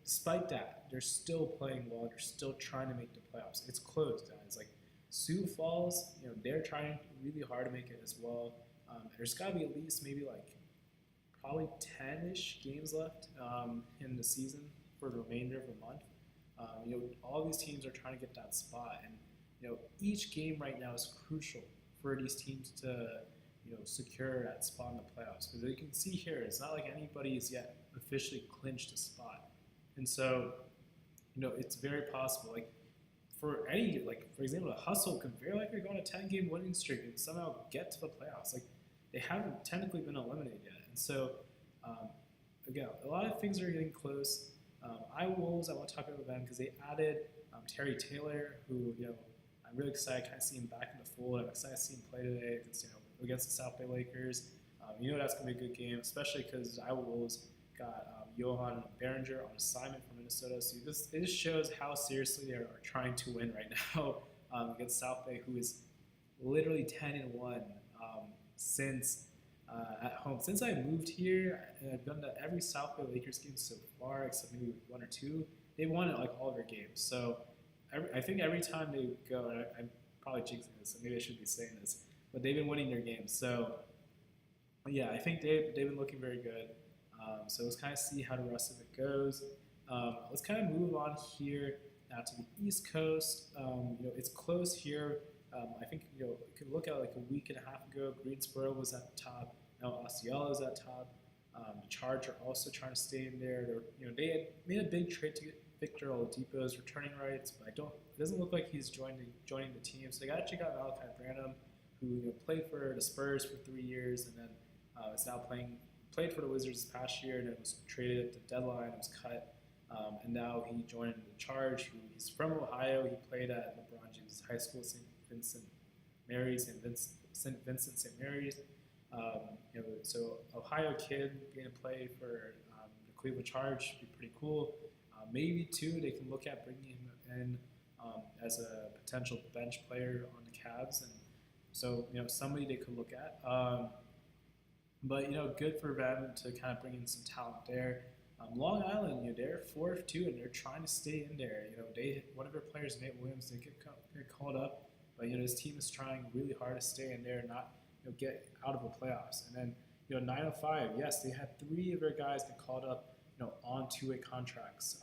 despite that, they're still playing well. They're still trying to make the playoffs. It's close, guys. Like Sioux Falls, they're trying really hard to make it as well. There's got to be at least maybe like probably 10-ish games left in the season for the remainder of the month. All these teams are trying to get that spot, and each game right now is crucial for these teams to secure that spot in the playoffs. Because you can see here, it's not like anybody has yet officially clinched a spot, and so it's very possible. Like for any, like for example, the Hustle could very likely go on a 10-game winning streak and somehow get to the playoffs. Like they haven't technically been eliminated yet, and so again, a lot of things are getting close. Iowa Wolves, I want to talk about them because they added Terry Taylor, who I'm really excited to kind of see him back in the fold. I'm excited to see him play today against the South Bay Lakers. That's going to be a good game, especially because Iowa Wolves got Johan Berenger on assignment from Minnesota. So it just shows how seriously they are trying to win right now against South Bay, who is literally 10-1 since at home. Since I moved here, and I've done every South Bay Lakers game so far, except maybe one or two. They won it like all of their games. So I think every time they go, and I'm probably jinxing this, so maybe I shouldn't be saying this, but they've been winning their games. So yeah, I think they've been looking very good. So let's kind of see how the rest of it goes. Let's kind of move on here now to the East Coast. It's close here. I think you could look at like a week and a half ago, Greensboro was at the top. Now Osceola is at top. The Charge are also trying to stay in there. They had made a big trade to get Victor Oladipo's returning rights, but it doesn't look like he's joining the team. So they got to check out Malachi Branham, who played for the Spurs for 3 years, and then is now played for the Wizards this past year, and then was traded at the deadline, was cut, and now he joined the Charge. He's from Ohio. He played at LeBron James High School, St. Vincent St. Mary's. So Ohio kid getting to play for the Cleveland Charge would be pretty cool. Maybe too, they can look at bringing him in as a potential bench player on the Cavs, and so somebody they could look at. But good for them to kind of bring in some talent there. Long Island, they're 4-2 and they're trying to stay in there. One of their players, Nate Williams, they get called up, but this team is trying really hard to stay in there and not get out of the playoffs. And then 905, yes, they had 3 of their guys get called up on 2-way contracts,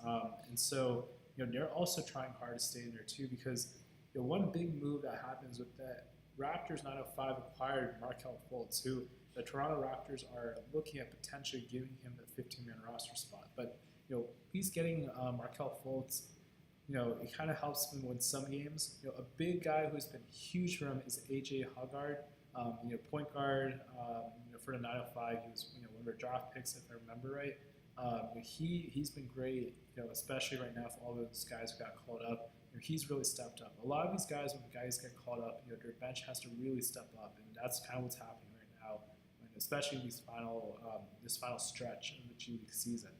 and so they're also trying hard to stay in there too, because one big move that happens with that Raptors 905 acquired Markelle Fultz, who the Toronto Raptors are looking at potentially giving him the 15-man roster spot. But he's getting Markelle Fultz. It kind of helps him win some games. A big guy who's been huge for him is AJ Hoggard, point guard for the 905. He was one of their draft picks, if I remember right. He's been great, especially right now for all those guys who got called up. He's really stepped up. A lot of these guys, when the guys get called up, their bench has to really step up, and that's kind of what's happening right now, especially this final stretch of the G League season.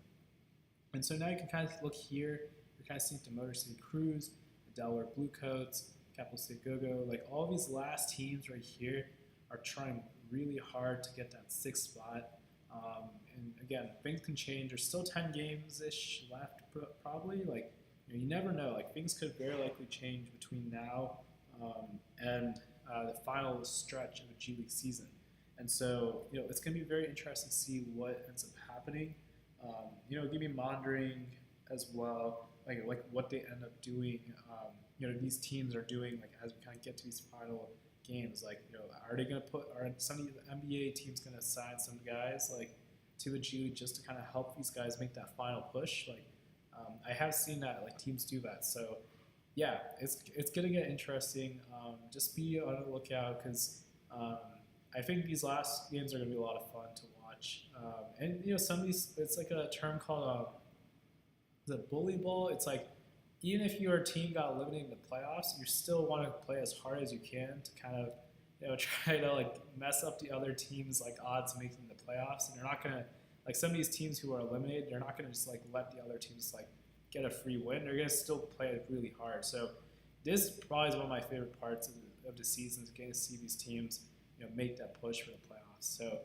And so now you can kind of look here. You're kind of seeing the Motor City Cruise, the Delaware Bluecoats, Capital State Go-Go. Like all these last teams right here are trying really hard to get that 6th spot. And again, things can change. There's still 10 games-ish left, probably. Like, you never know. Like, things could very likely change between now and the final stretch of the G League season. And so, it's going to be very interesting to see what ends up happening. Give me monitoring as well, like what they end up doing. These teams are doing, like, as we kind of get to these final games. Like, are some of the NBA teams going to sign some guys, like, to the G League just to kind of help these guys make that final push? Like, I have seen that, like, teams do that. So, yeah, it's going to get interesting. Just be on the lookout, because I think these last games are going to be a lot of fun to watch. And, some of these, it's like a term called the bully ball. It's like, even if your team got eliminated in the playoffs, you still want to play as hard as you can to kind of, try to, like, mess up the other team's, like, odds of making the playoffs. And they're not going to, like, some of these teams who are eliminated, they're not going to just, like, let the other teams, like, get a free win. They're going to still play really hard. So this probably is one of my favorite parts of the season, is getting to see these teams, make that push for the playoffs. So,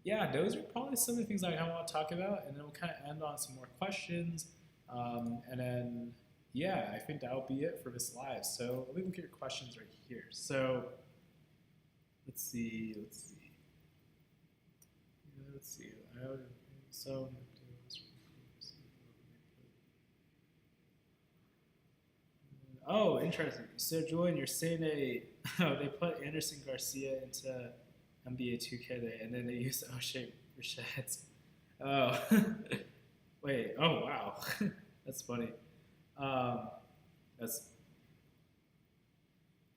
yeah, those are probably some of the things I want to talk about, and then we'll kind of end on some more questions, and then, yeah, I think that'll be it for this live. So let me look at your questions right here. So let's see. So oh, interesting. So Julian, you're saying they put Anderson Garcia into NBA 2K day, and then they used O'Shea Brissett. Oh, wait. Oh, wow. That's funny. Um, that's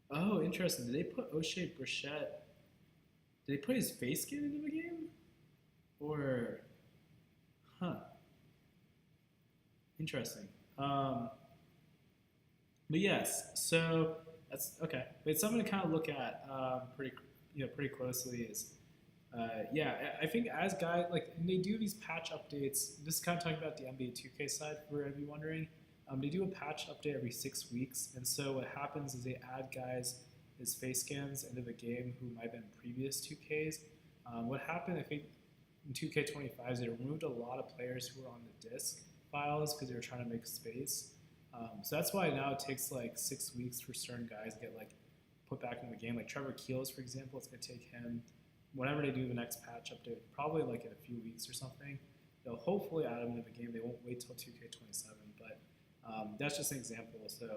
oh, interesting. Did they put O'Shea Brissett? Did they put his face scan into the game? Or, huh? Interesting. But yes, so that's okay. But something to kind of look at pretty closely is yeah, I think as guys like and they do these patch updates. This is kind of talking about the NBA 2K side for if you're wondering. They do a patch update every 6 weeks, and so what happens is they add guys as face scans into the game who might have been previous 2Ks. What happened, I think, in 2K25 is they removed a lot of players who were on the disk files because they were trying to make space. So that's why now it takes like 6 weeks for certain guys to get like put back in the game. Like Trevor Keels, for example, it's gonna take him whenever they do the next patch update, probably like in a few weeks or something. They'll hopefully add him into the game. They won't wait till 2K27, but that's just an example. So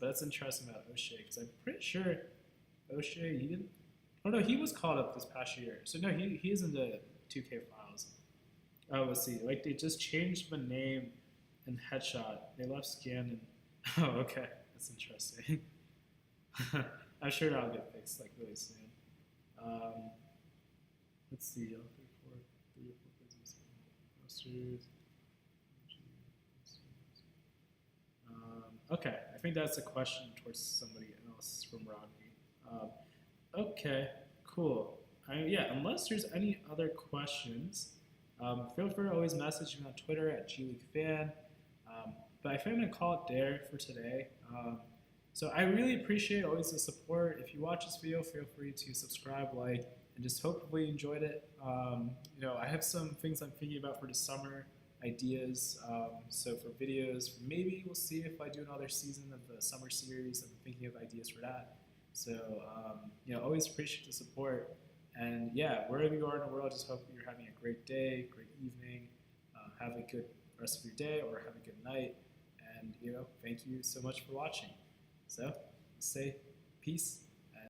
that's interesting about O'Shea because I'm pretty sure O'Shea he didn't. Oh no, he was called up this past year. So no, he is in the 2K files. Oh, let's see. Like they just changed the name and headshot. They left scan and oh, okay, that's interesting. I'm sure that'll get fixed like really soon. Let's see. 3 or 4 business posters. Okay, I think that's a question towards somebody else from Rodney. Okay, cool. Yeah, unless there's any other questions, feel free to always message me on Twitter at GLeagueFan. But I think I'm going to call it there for today. So I really appreciate always the support. If you watch this video, feel free to subscribe, like, and just hopefully you enjoyed it. I have some things I'm thinking about for the summer, ideas. So for videos, maybe we'll see if I do another season of the summer series. I'm thinking of ideas for that. So, always appreciate the support. And yeah, wherever you are in the world, just hope you're having a great day, great evening. Have a good rest of your day or have a good night. And, thank you so much for watching. So, say peace.